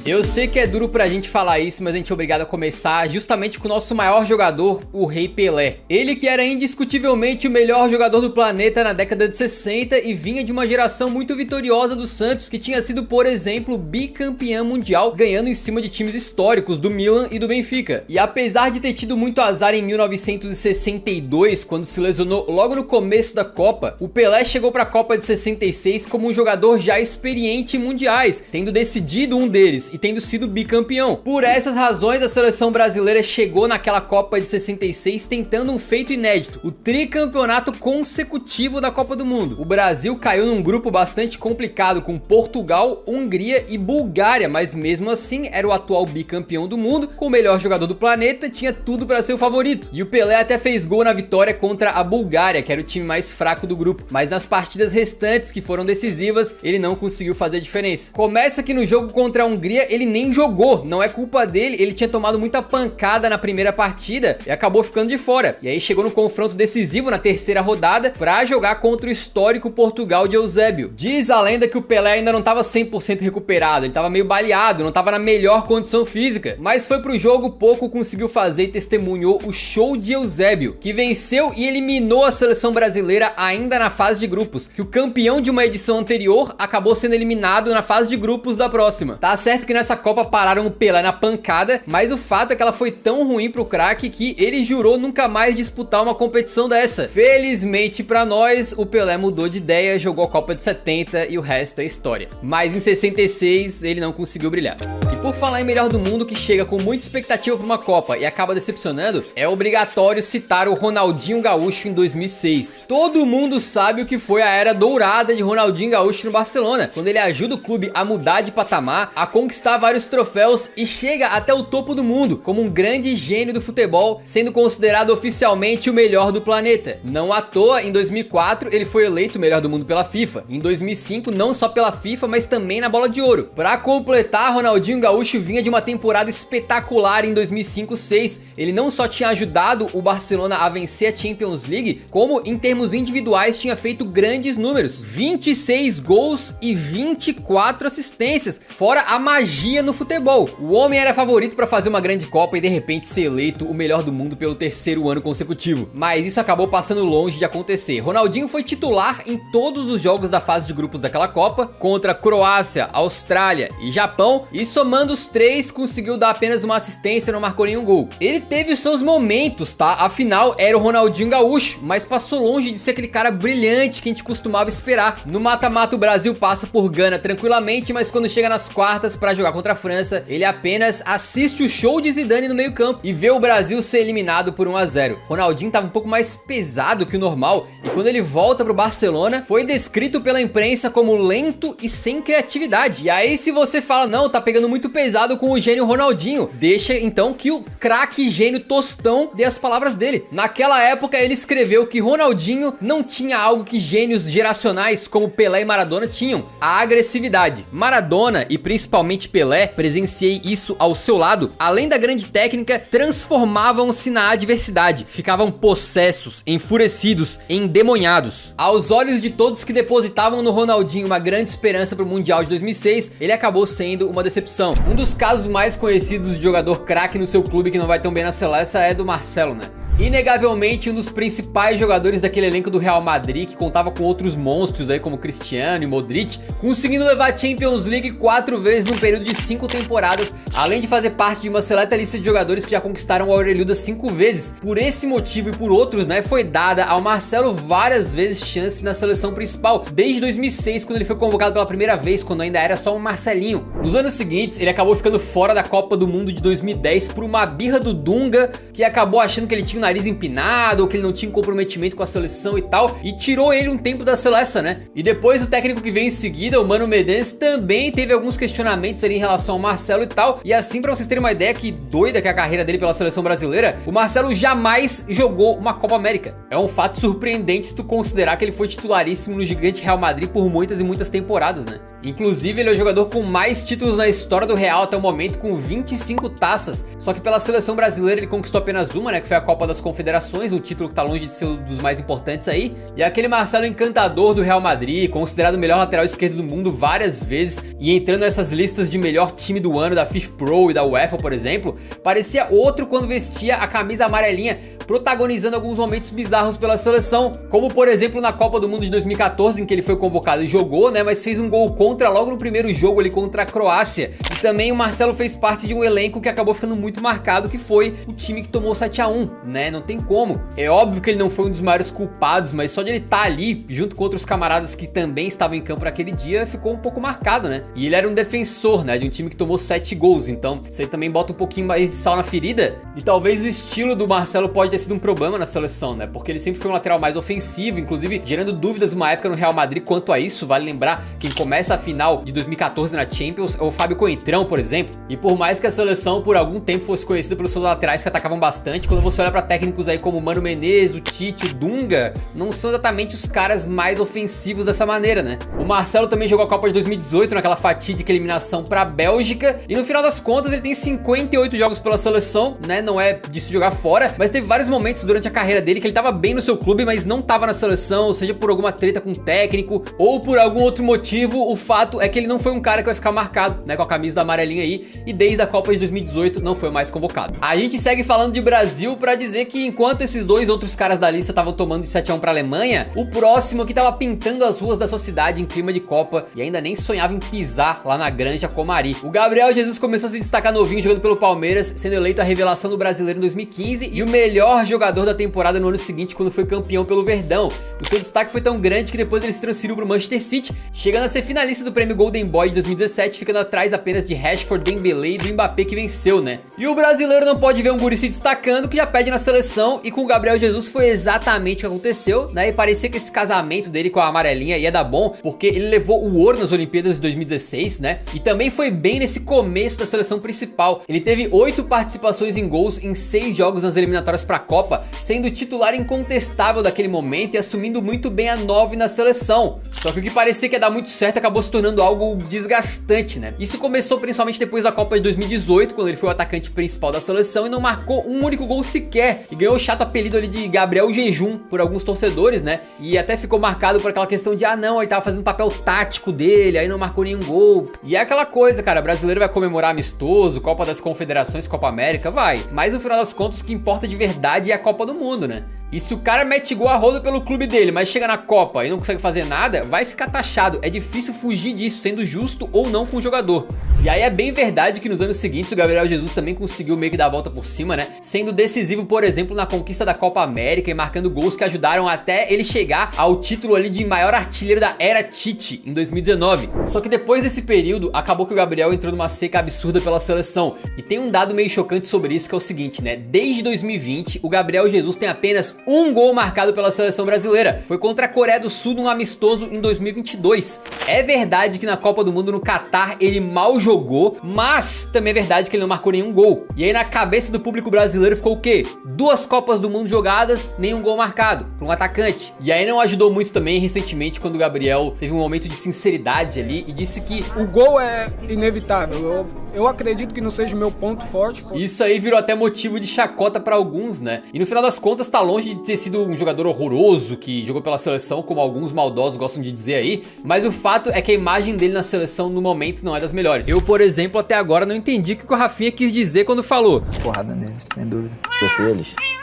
Eu sei que é duro pra gente falar isso, mas a gente é obrigado a começar justamente com o nosso maior jogador, o Rei Pelé. Ele que era indiscutivelmente o melhor jogador do planeta na década de 60 e vinha de uma geração muito vitoriosa do Santos, que tinha sido, por exemplo, bicampeão mundial, ganhando em cima de times históricos do Milan e do Benfica. E apesar de ter tido muito azar em 1962, quando se lesionou logo no começo da Copa, o Pelé chegou pra Copa de 66 como um jogador já experiente em mundiais, tendo decidido um deles e tendo sido bicampeão. Por essas razões, a seleção brasileira chegou naquela Copa de 66 tentando um feito inédito, o tricampeonato consecutivo da Copa do Mundo. O Brasil caiu num grupo bastante complicado com Portugal, Hungria e Bulgária, mas mesmo assim era o atual bicampeão do mundo, com o melhor jogador do planeta, tinha tudo para ser o favorito. E o Pelé até fez gol na vitória contra a Bulgária, que era o time mais fraco do grupo, mas nas partidas restantes que foram decisivas, ele não conseguiu fazer a diferença. Começa que no jogo contra a Hungria ele nem jogou, não é culpa dele, ele tinha tomado muita pancada na primeira partida e acabou ficando de fora. E aí chegou no confronto decisivo na terceira rodada pra jogar contra o histórico Portugal de Eusébio. Diz a lenda que o Pelé ainda não tava 100% recuperado, ele tava meio baleado, não tava na melhor condição física, mas foi pro jogo, pouco conseguiu fazer e testemunhou o show de Eusébio, que venceu e eliminou a seleção brasileira ainda na fase de grupos, que o campeão de uma edição anterior acabou sendo eliminado na fase de grupos da próxima. Tá certo que nessa Copa pararam o Pelé na pancada, mas o fato é que ela foi tão ruim pro craque que ele jurou nunca mais disputar uma competição dessa. Felizmente pra nós, o Pelé mudou de ideia, jogou a Copa de 70 e o resto é história. Mas em 66 ele não conseguiu brilhar. E por falar em melhor do mundo que chega com muita expectativa pra uma Copa e acaba decepcionando, é obrigatório citar o Ronaldinho Gaúcho em 2006. Todo mundo sabe o que foi a era dourada de Ronaldinho Gaúcho no Barcelona, quando ele ajuda o clube a mudar de patamar, a conquistar vários troféus e chega até o topo do mundo, como um grande gênio do futebol, sendo considerado oficialmente o melhor do planeta. Não à toa, em 2004 ele foi eleito o melhor do mundo pela FIFA, em 2005 não só pela FIFA, mas também na Bola de Ouro. Pra completar, Ronaldinho Gaúcho vinha de uma temporada espetacular em 2005-06, ele não só tinha ajudado o Barcelona a vencer a Champions League, como em termos individuais tinha feito grandes números, 26 gols e 24 assistências, fora a magia no futebol. O homem era favorito para fazer uma grande Copa e de repente ser eleito o melhor do mundo pelo 3º ano consecutivo. Mas isso acabou passando longe de acontecer. Ronaldinho foi titular em todos os jogos da fase de grupos daquela Copa, contra Croácia, Austrália e Japão, e somando os 3 conseguiu dar apenas uma assistência, não marcou nenhum gol. Ele teve os seus momentos, tá? Afinal, era o Ronaldinho Gaúcho, mas passou longe de ser aquele cara brilhante que a gente costumava esperar. No mata-mata o Brasil passa por Gana tranquilamente, mas quando chega nas quartas para jogar contra a França, ele apenas assiste o show de Zidane no meio campo e vê o Brasil ser eliminado por 1 a 0. Ronaldinho tava um pouco mais pesado que o normal e quando ele volta pro Barcelona, foi descrito pela imprensa como lento e sem criatividade. E aí se você fala, não, tá pegando muito pesado com o gênio Ronaldinho, deixa então que o craque gênio Tostão dê as palavras dele. Naquela época ele escreveu que Ronaldinho não tinha algo que gênios geracionais como Pelé e Maradona tinham, a agressividade. Maradona e principalmente Pelé, presenciei isso ao seu lado, além da grande técnica, transformavam-se na adversidade, ficavam possessos, enfurecidos, endemoniados. Aos olhos de todos que depositavam no Ronaldinho uma grande esperança para o Mundial de 2006, ele acabou sendo uma decepção. Um dos casos mais conhecidos de jogador craque no seu clube que não vai tão bem na seleção é do Marcelo, né? Inegavelmente um dos principais jogadores daquele elenco do Real Madrid, que contava com outros monstros aí como Cristiano e Modric, conseguindo levar a Champions League 4 vezes num período de 5 temporadas, além de fazer parte de uma seleta lista de jogadores que já conquistaram a Orelhuda 5 vezes. Por esse motivo e por outros, né, foi dada ao Marcelo várias vezes chance na seleção principal, desde 2006, quando ele foi convocado pela primeira vez, quando ainda era só um Marcelinho. Nos anos seguintes, ele acabou ficando fora da Copa do Mundo de 2010 por uma birra do Dunga, que acabou achando que ele tinha nariz empinado, ou que ele não tinha comprometimento com a seleção e tal, e tirou ele um tempo da seleção, né? E depois o técnico que veio em seguida, o Mano Menezes, também teve alguns questionamentos ali em relação ao Marcelo e tal, e assim pra vocês terem uma ideia que doida que é a carreira dele pela seleção brasileira, o Marcelo jamais jogou uma Copa América. É um fato surpreendente se tu considerar que ele foi titularíssimo no gigante Real Madrid por muitas e muitas temporadas, né? Inclusive, ele é o jogador com mais títulos na história do Real até o momento, com 25 taças. Só que pela seleção brasileira ele conquistou apenas uma, né? Que foi a Copa das Confederações, um título que tá longe de ser um dos mais importantes aí. E aquele Marcelo encantador do Real Madrid, considerado o melhor lateral esquerdo do mundo várias vezes, e entrando nessas listas de melhor time do ano da FIFA Pro e da UEFA, por exemplo, parecia outro quando vestia a camisa amarelinha, protagonizando alguns momentos bizarros pela seleção, como por exemplo na Copa do Mundo de 2014, em que ele foi convocado e jogou, né? Mas fez um gol contra logo no primeiro jogo ali contra a Croácia. E também o Marcelo fez parte de um elenco que acabou ficando muito marcado, que foi o time que tomou 7 a 1, né? Não tem como. É óbvio que ele não foi um dos maiores culpados, mas só de ele estar ali, junto com outros camaradas que também estavam em campo naquele dia, ficou um pouco marcado, né? E ele era um defensor, né? De um time que tomou 7 gols, então isso aí também bota um pouquinho mais de sal na ferida. E talvez o estilo do Marcelo pode ter sido um problema na seleção, né? Porque ele sempre foi um lateral mais ofensivo, inclusive gerando dúvidas uma época no Real Madrid quanto a isso. Vale lembrar, quem começa a final de 2014 na Champions é o Fábio Coentrão, por exemplo. E por mais que a seleção por algum tempo fosse conhecida pelos seus laterais que atacavam bastante, quando você olha pra técnicos aí como o Mano Menezes, o Tite, o Dunga, não são exatamente os caras mais ofensivos dessa maneira, né? O Marcelo também jogou a Copa de 2018 naquela fatídica eliminação pra Bélgica, e no final das contas ele tem 58 jogos pela seleção, né? Não é de se jogar fora, mas teve vários momentos durante a carreira dele que ele tava bem no seu clube, mas não tava na seleção, seja por alguma treta com o técnico ou por algum outro motivo. O fato é que ele não foi um cara que vai ficar marcado, né, com a camisa da amarelinha aí, e desde a Copa de 2018 não foi mais convocado. A gente segue falando de Brasil pra dizer que enquanto esses dois outros caras da lista estavam tomando de 7 a 1 pra Alemanha, o próximo que tava pintando as ruas da sua cidade em clima de Copa e ainda nem sonhava em pisar lá na Granja Comari. O Gabriel Jesus começou a se destacar novinho jogando pelo Palmeiras, sendo eleito a revelação do brasileiro em 2015 e o melhor jogador da temporada no ano seguinte, quando foi campeão pelo Verdão. O seu destaque foi tão grande que depois ele se transferiu pro Manchester City, chegando a ser finalista do prêmio Golden Boy de 2017, ficando atrás apenas de Rashford, Dembélé e do Mbappé, que venceu, né? E o brasileiro não pode ver um guri se destacando que já pede na seleção, e com o Gabriel Jesus foi exatamente o que aconteceu, né? E parecia que esse casamento dele com a amarelinha ia dar bom, porque ele levou o ouro nas Olimpíadas de 2016, né? E também foi bem nesse começo da seleção principal. Ele teve 8 participações em gols em 6 jogos nas eliminatórias pra Copa, sendo titular incontestável daquele momento e assumindo muito bem a 9 na seleção. Só que o que parecia que ia dar muito certo acabou se tornando algo desgastante, né? Isso começou principalmente depois da Copa de 2018, quando ele foi o atacante principal da seleção e não marcou um único gol sequer, e ganhou o chato apelido ali de Gabriel Jejum por alguns torcedores, né? E até ficou marcado por aquela questão de, ah não, ele tava fazendo papel tático dele, aí não marcou nenhum gol. E é aquela coisa, cara, brasileiro vai comemorar amistoso, Copa das Confederações, Copa América, vai. Mas no final das contas o que importa de verdade é a Copa do Mundo, né? E se o cara mete gol a rodo pelo clube dele, mas chega na Copa e não consegue fazer nada, vai ficar taxado. É difícil fugir disso, sendo justo ou não com o jogador. E aí é bem verdade que nos anos seguintes o Gabriel Jesus também conseguiu meio que dar a volta por cima, né? Sendo decisivo, por exemplo, na conquista da Copa América e marcando gols que ajudaram até ele chegar ao título ali de maior artilheiro da era Tite em 2019. Só que depois desse período, acabou que o Gabriel entrou numa seca absurda pela seleção. E tem um dado meio chocante sobre isso, que é o seguinte, né? Desde 2020, o Gabriel Jesus tem apenas um gol marcado pela seleção brasileira. Foi contra a Coreia do Sul num amistoso em 2022. É verdade que na Copa do Mundo no Catar ele mal jogou, mas também é verdade que ele não marcou nenhum gol. E aí na cabeça do público brasileiro ficou o quê? 2 Copas do Mundo jogadas, nenhum gol marcado para um atacante. E aí não ajudou muito também recentemente quando o Gabriel teve um momento de sinceridade ali e disse que o gol é inevitável. Eu acredito que não seja o meu ponto forte. Isso aí virou até motivo de chacota para alguns, né? E no final das contas tá longe de ter sido um jogador horroroso que jogou pela seleção, como alguns maldosos gostam de dizer aí, mas o fato é que a imagem dele na seleção no momento não é das melhores. Eu, por exemplo, até agora não entendi o que o Rafinha quis dizer quando falou. Porrada neles, sem dúvida.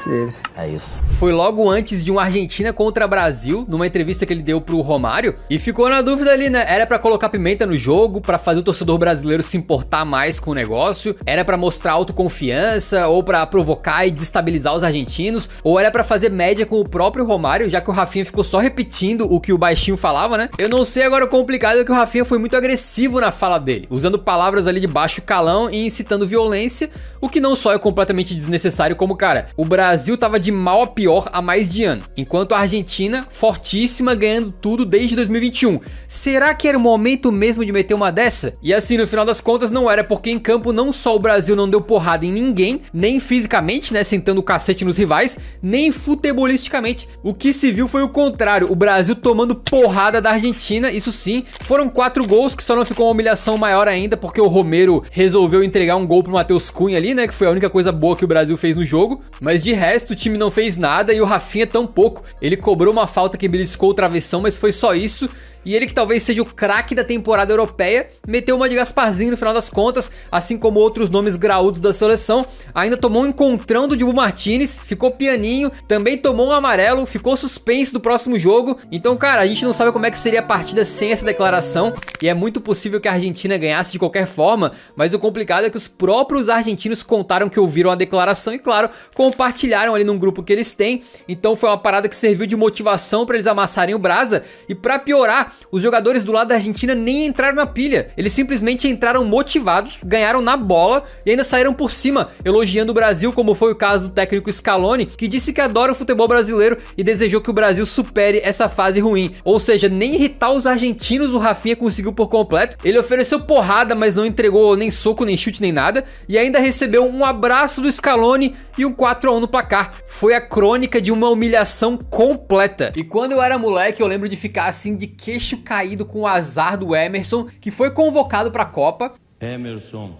Eles. É isso. Foi logo antes de um Argentina contra Brasil, numa entrevista que ele deu pro Romário, e ficou na dúvida ali, né? Era pra colocar pimenta no jogo, pra fazer o torcedor brasileiro se importar mais com o negócio, era pra mostrar autoconfiança, ou pra provocar e desestabilizar os argentinos, ou era pra fazer média com o próprio Romário, já que o Rafinha ficou só repetindo o que o baixinho falava, né? Eu não sei, agora o complicado é que o Rafinha foi muito agressivo na fala dele, usando palavras ali de baixo calão e incitando violência, o que não só é completamente desnecessário, como, cara, o Brasil tava de mal a pior há mais de ano, enquanto a Argentina, fortíssima, ganhando tudo desde 2021. Será que era o momento mesmo de meter uma dessa? E assim, no final das contas, não era, porque em campo não só o Brasil não deu porrada em ninguém, nem fisicamente, né, sentando o cacete nos rivais, nem futebolisticamente. O que se viu foi o contrário, o Brasil tomando porrada da Argentina, isso sim. Foram 4 gols, que só não ficou uma humilhação maior ainda, porque o Romero resolveu entregar um gol pro Matheus Cunha ali, né, que foi a única coisa boa que o Brasil fez no jogo. Mas de resto, o time não fez nada e o Rafinha tampouco. Ele cobrou uma falta que beliscou o travessão, mas foi só isso. E ele, que talvez seja o craque da temporada europeia, meteu uma de Gasparzinho no final das contas, assim como outros nomes graúdos da seleção. Ainda tomou um encontrão do Dibu Martínez, ficou pianinho, também tomou um amarelo, ficou suspenso do próximo jogo. Então, cara, a gente não sabe como é que seria a partida sem essa declaração, e é muito possível que a Argentina ganhasse de qualquer forma, mas o complicado é que os próprios argentinos contaram que ouviram a declaração e, claro, compartilharam ali num grupo que eles têm. Então foi uma parada que serviu de motivação para eles amassarem o Brasa, e pra piorar, os jogadores do lado da Argentina nem entraram na pilha. Eles simplesmente entraram motivados, ganharam na bola e ainda saíram por cima, elogiando o Brasil, como foi o caso do técnico Scaloni, que disse que adora o futebol brasileiro e desejou que o Brasil supere essa fase ruim. Ou seja, nem irritar os argentinos o Rafinha conseguiu por completo. Ele ofereceu porrada, mas não entregou nem soco, nem chute, nem nada, e ainda recebeu um abraço do Scaloni e um 4-1 no placar. Foi a crônica de uma humilhação completa. E quando eu era moleque, eu lembro de ficar assim de queixo caído com o azar do Emerson, que foi convocado pra Copa. Emerson,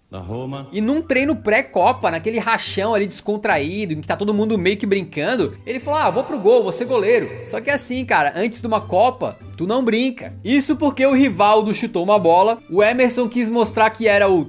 da Roma. E num treino pré-Copa, naquele rachão ali descontraído, em que tá todo mundo meio que brincando, ele falou, ah, vou pro gol, vou ser goleiro. Só que assim, cara, antes de uma Copa, tu não brinca. Isso porque o Rivaldo chutou uma bola, o Emerson quis mostrar que era o...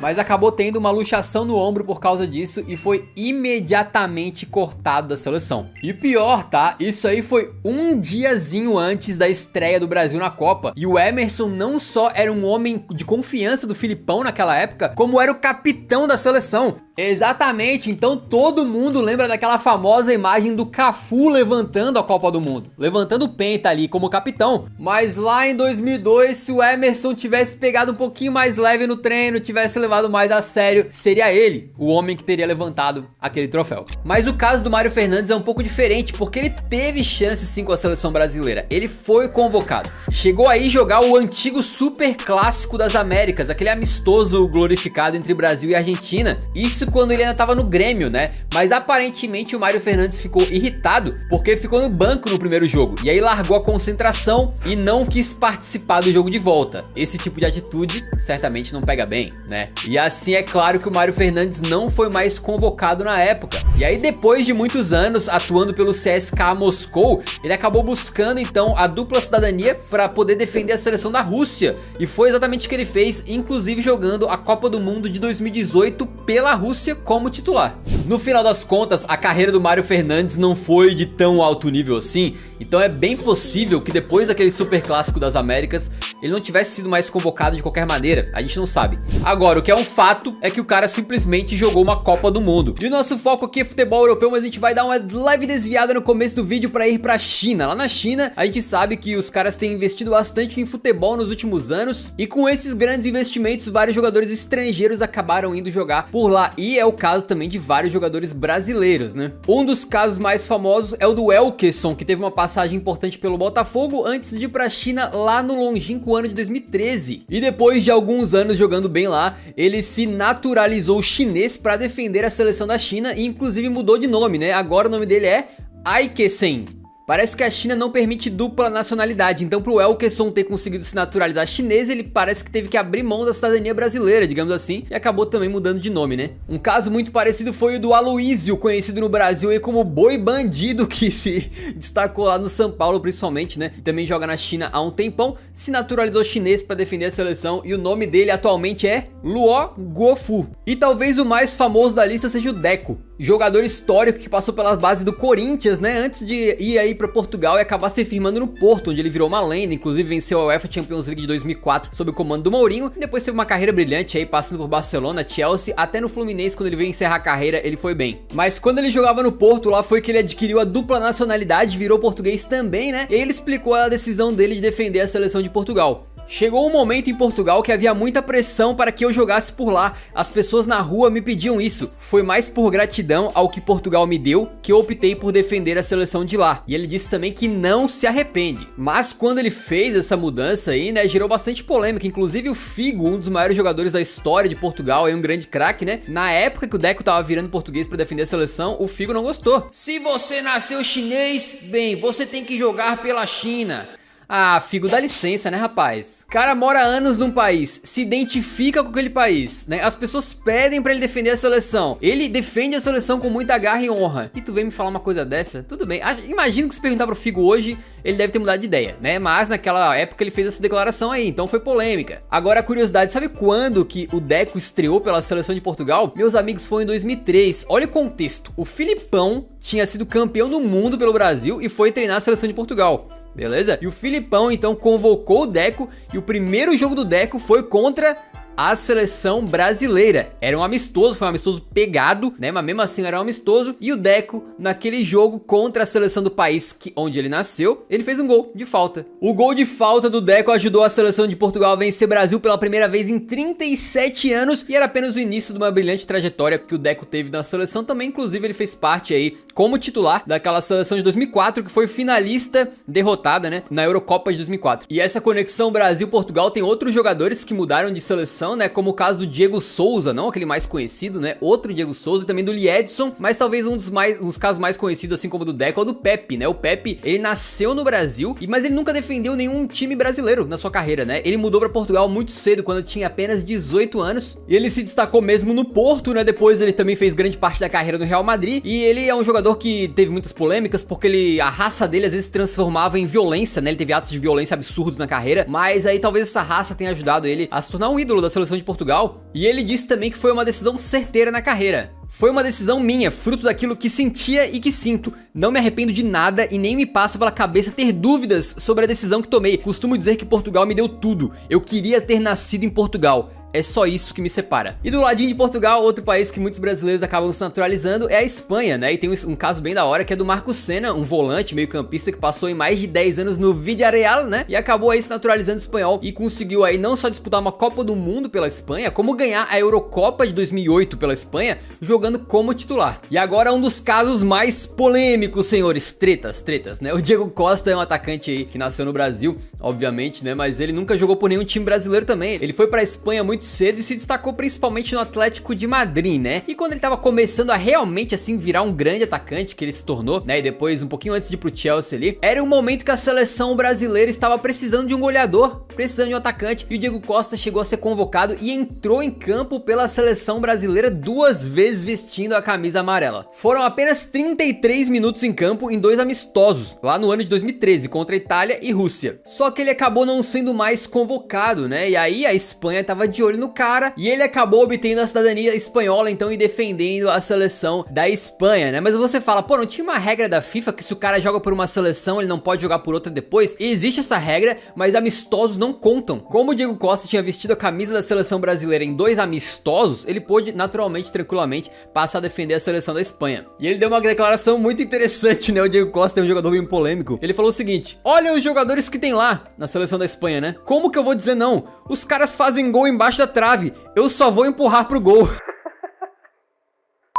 mas acabou tendo uma luxação no ombro por causa disso e foi imediatamente cortado da seleção. E pior, tá? Isso aí foi um diazinho antes da estreia do Brasil na Copa. E o Emerson não só era um homem de confiança do Filipão naquela época, como era o capitão da seleção. Exatamente, então todo mundo lembra daquela famosa imagem do Cafu levantando a Copa do Mundo, levantando o penta ali como capitão. Mas lá em 2002, se o Emerson tivesse pegado um pouquinho mais leve no treino, tivesse levado mais a sério, seria ele o homem que teria levantado aquele troféu. Mas o caso do Mário Fernandes é um pouco diferente, porque ele teve chance sim com a seleção brasileira, ele foi convocado, chegou aí jogar o antigo super clássico das Américas, aquele amistoso glorificado entre Brasil e Argentina. Isso quando ele ainda tava no Grêmio, né? Mas aparentemente o Mário Fernandes ficou irritado porque ficou no banco no primeiro jogo, e aí largou a concentração e não quis participar do jogo de volta. Esse tipo de atitude certamente não pega bem, né? E assim é claro que o Mário Fernandes não foi mais convocado na época. E aí depois de muitos anos atuando pelo CSKA Moscou, ele acabou buscando então a dupla cidadania para poder defender a seleção da Rússia. E foi exatamente o que ele fez, inclusive jogando a Copa do Mundo de 2018 pela Rússia como titular. No final das contas, a carreira do Mário Fernandes não foi de tão alto nível assim, então é bem possível que depois daquele super clássico das Américas, ele não tivesse sido mais convocado de qualquer maneira, a gente não sabe. Agora, o que é um fato é que o cara simplesmente jogou uma Copa do Mundo. E o nosso foco aqui é futebol europeu, mas a gente vai dar uma leve desviada no começo do vídeo para ir pra China. Lá na China, a gente sabe que os caras têm investido bastante em futebol nos últimos anos, e com esses grandes investimentos, vários jogadores estrangeiros acabaram indo jogar por lá, e é o caso também de vários jogadores brasileiros, né? Um dos casos mais famosos é o do Elkeson, que teve uma passagem importante pelo Botafogo antes de ir pra China lá no longínquo ano de 2013. E depois de alguns anos jogando bem lá, ele se naturalizou chinês para defender a seleção da China e inclusive mudou de nome, né? Agora o nome dele é Aikesen. Parece que a China não permite dupla nacionalidade, então pro Elkeson ter conseguido se naturalizar chinês, ele parece que teve que abrir mão da cidadania brasileira, digamos assim, e acabou também mudando de nome, né? Um caso muito parecido foi o do Aloísio, conhecido no Brasil aí como Boi Bandido, que se destacou lá no São Paulo principalmente, né? Também joga na China há um tempão, se naturalizou chinês para defender a seleção e o nome dele atualmente é Luo Guofu. E talvez o mais famoso da lista seja o Deco, jogador histórico que passou pela base do Corinthians, né? Antes de ir aí para Portugal e acabar se firmando no Porto, onde ele virou uma lenda, inclusive venceu a UEFA Champions League de 2004 sob o comando do Mourinho, e depois teve uma carreira brilhante aí, passando por Barcelona, Chelsea, até no Fluminense, quando ele veio encerrar a carreira, ele foi bem. Mas quando ele jogava no Porto, lá foi que ele adquiriu a dupla nacionalidade, virou português também, né? E aí ele explicou a decisão dele de defender a seleção de Portugal. Chegou um momento em Portugal que havia muita pressão para que eu jogasse por lá. As pessoas na rua me pediam isso. Foi mais por gratidão ao que Portugal me deu que eu optei por defender a seleção de lá. E ele disse também que não se arrepende. Mas quando ele fez essa mudança aí, né, gerou bastante polêmica. Inclusive o Figo, um dos maiores jogadores da história de Portugal, aí um grande craque, né? Na época que o Deco tava virando português para defender a seleção, o Figo não gostou. Se você nasceu chinês, bem, você tem que jogar pela China. Ah, Figo, dá licença, né, rapaz? O cara mora há anos num país, se identifica com aquele país, né? As pessoas pedem pra ele defender a seleção. Ele defende a seleção com muita garra e honra. E tu vem me falar uma coisa dessa? Tudo bem. Imagino que se perguntar pro Figo hoje, ele deve ter mudado de ideia, né? Mas naquela época ele fez essa declaração aí, então foi polêmica. Agora, a curiosidade, sabe quando que o Deco estreou pela seleção de Portugal? Meus amigos, foi em 2003. Olha o contexto. O Filipão tinha sido campeão do mundo pelo Brasil e foi treinar a seleção de Portugal. Beleza? E o Filipão então convocou o Deco e o primeiro jogo do Deco foi contra a seleção brasileira. Era um amistoso, foi um amistoso pegado, né? Mas mesmo assim era um amistoso. E o Deco, naquele jogo contra a seleção do país onde ele nasceu, ele fez um gol de falta. O gol de falta do Deco ajudou a seleção de Portugal a vencer o Brasil pela primeira vez em 37 anos. E era apenas o início de uma brilhante trajetória que o Deco teve na seleção também. Inclusive ele fez parte aí como titular daquela seleção de 2004, que foi finalista derrotada, né, na Eurocopa de 2004. E essa conexão Brasil-Portugal tem outros jogadores que mudaram de seleção, né, como o caso do Diego Souza, não aquele mais conhecido, né, outro Diego Souza, e também do Liedson, mas talvez um dos casos mais conhecidos, assim como o do Deco, é o do Pepe, né. O Pepe, ele nasceu no Brasil, mas ele nunca defendeu nenhum time brasileiro na sua carreira, né. Ele mudou pra Portugal muito cedo, quando tinha apenas 18 anos, e ele se destacou mesmo no Porto, né. Depois ele também fez grande parte da carreira no Real Madrid, e ele é um jogador que teve muitas polêmicas, porque a raça dele às vezes se transformava em violência, né, ele teve atos de violência absurdos na carreira, mas aí talvez essa raça tenha ajudado ele a se tornar um ídolo da seleção de Portugal. E ele disse também que foi uma decisão certeira na carreira. Foi uma decisão minha, fruto daquilo que sentia e que sinto. Não me arrependo de nada e nem me passa pela cabeça ter dúvidas sobre a decisão que tomei. Costumo dizer que Portugal me deu tudo. Eu queria ter nascido em Portugal. É só isso que me separa. E do ladinho de Portugal, outro país que muitos brasileiros acabam se naturalizando é a Espanha, né? E tem um caso bem da hora que é do Marcos Senna, um volante meio campista que passou em mais de 10 anos no Villarreal, né? E acabou aí se naturalizando espanhol e conseguiu aí não só disputar uma Copa do Mundo pela Espanha, como ganhar a Eurocopa de 2008 pela Espanha, jogando como titular. E agora um dos casos mais polêmicos, senhores, tretas, né? O Diego Costa é um atacante aí que nasceu no Brasil, obviamente, né? Mas ele nunca jogou por nenhum time brasileiro também. Ele foi pra Espanha muito cedo e se destacou principalmente no Atlético de Madrid, né? E quando ele tava começando a realmente assim virar um grande atacante, que ele se tornou, né? E depois, um pouquinho antes de ir pro Chelsea ali, era um momento que a seleção brasileira estava precisando de um goleador. precisando de um atacante, e o Diego Costa chegou a ser convocado e entrou em campo pela seleção brasileira 2 vezes vestindo a camisa amarela. Foram apenas 33 minutos em campo em 2 amistosos, lá no ano de 2013, contra a Itália e Rússia. Só que ele acabou não sendo mais convocado, né? E aí a Espanha tava de olho no cara e ele acabou obtendo a cidadania espanhola, então, e defendendo a seleção da Espanha, né? Mas você fala, pô, não tinha uma regra da FIFA que se o cara joga por uma seleção, ele não pode jogar por outra depois? E existe essa regra, mas amistosos não contam. Como o Diego Costa tinha vestido a camisa da seleção brasileira em 2 amistosos, ele pôde naturalmente, tranquilamente, passar a defender a seleção da Espanha. E ele deu uma declaração muito interessante, né? O Diego Costa é um jogador bem polêmico. Ele falou o seguinte: olha os jogadores que tem lá, na seleção da Espanha, né? Como que eu vou dizer não? Os caras fazem gol embaixo da trave, eu só vou empurrar pro gol.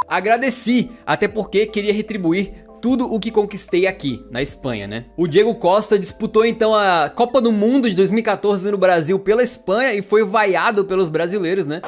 Agradeci, até porque queria retribuir tudo o que conquistei aqui, na Espanha, né? O Diego Costa disputou então a Copa do Mundo de 2014 no Brasil pela Espanha e foi vaiado pelos brasileiros, né?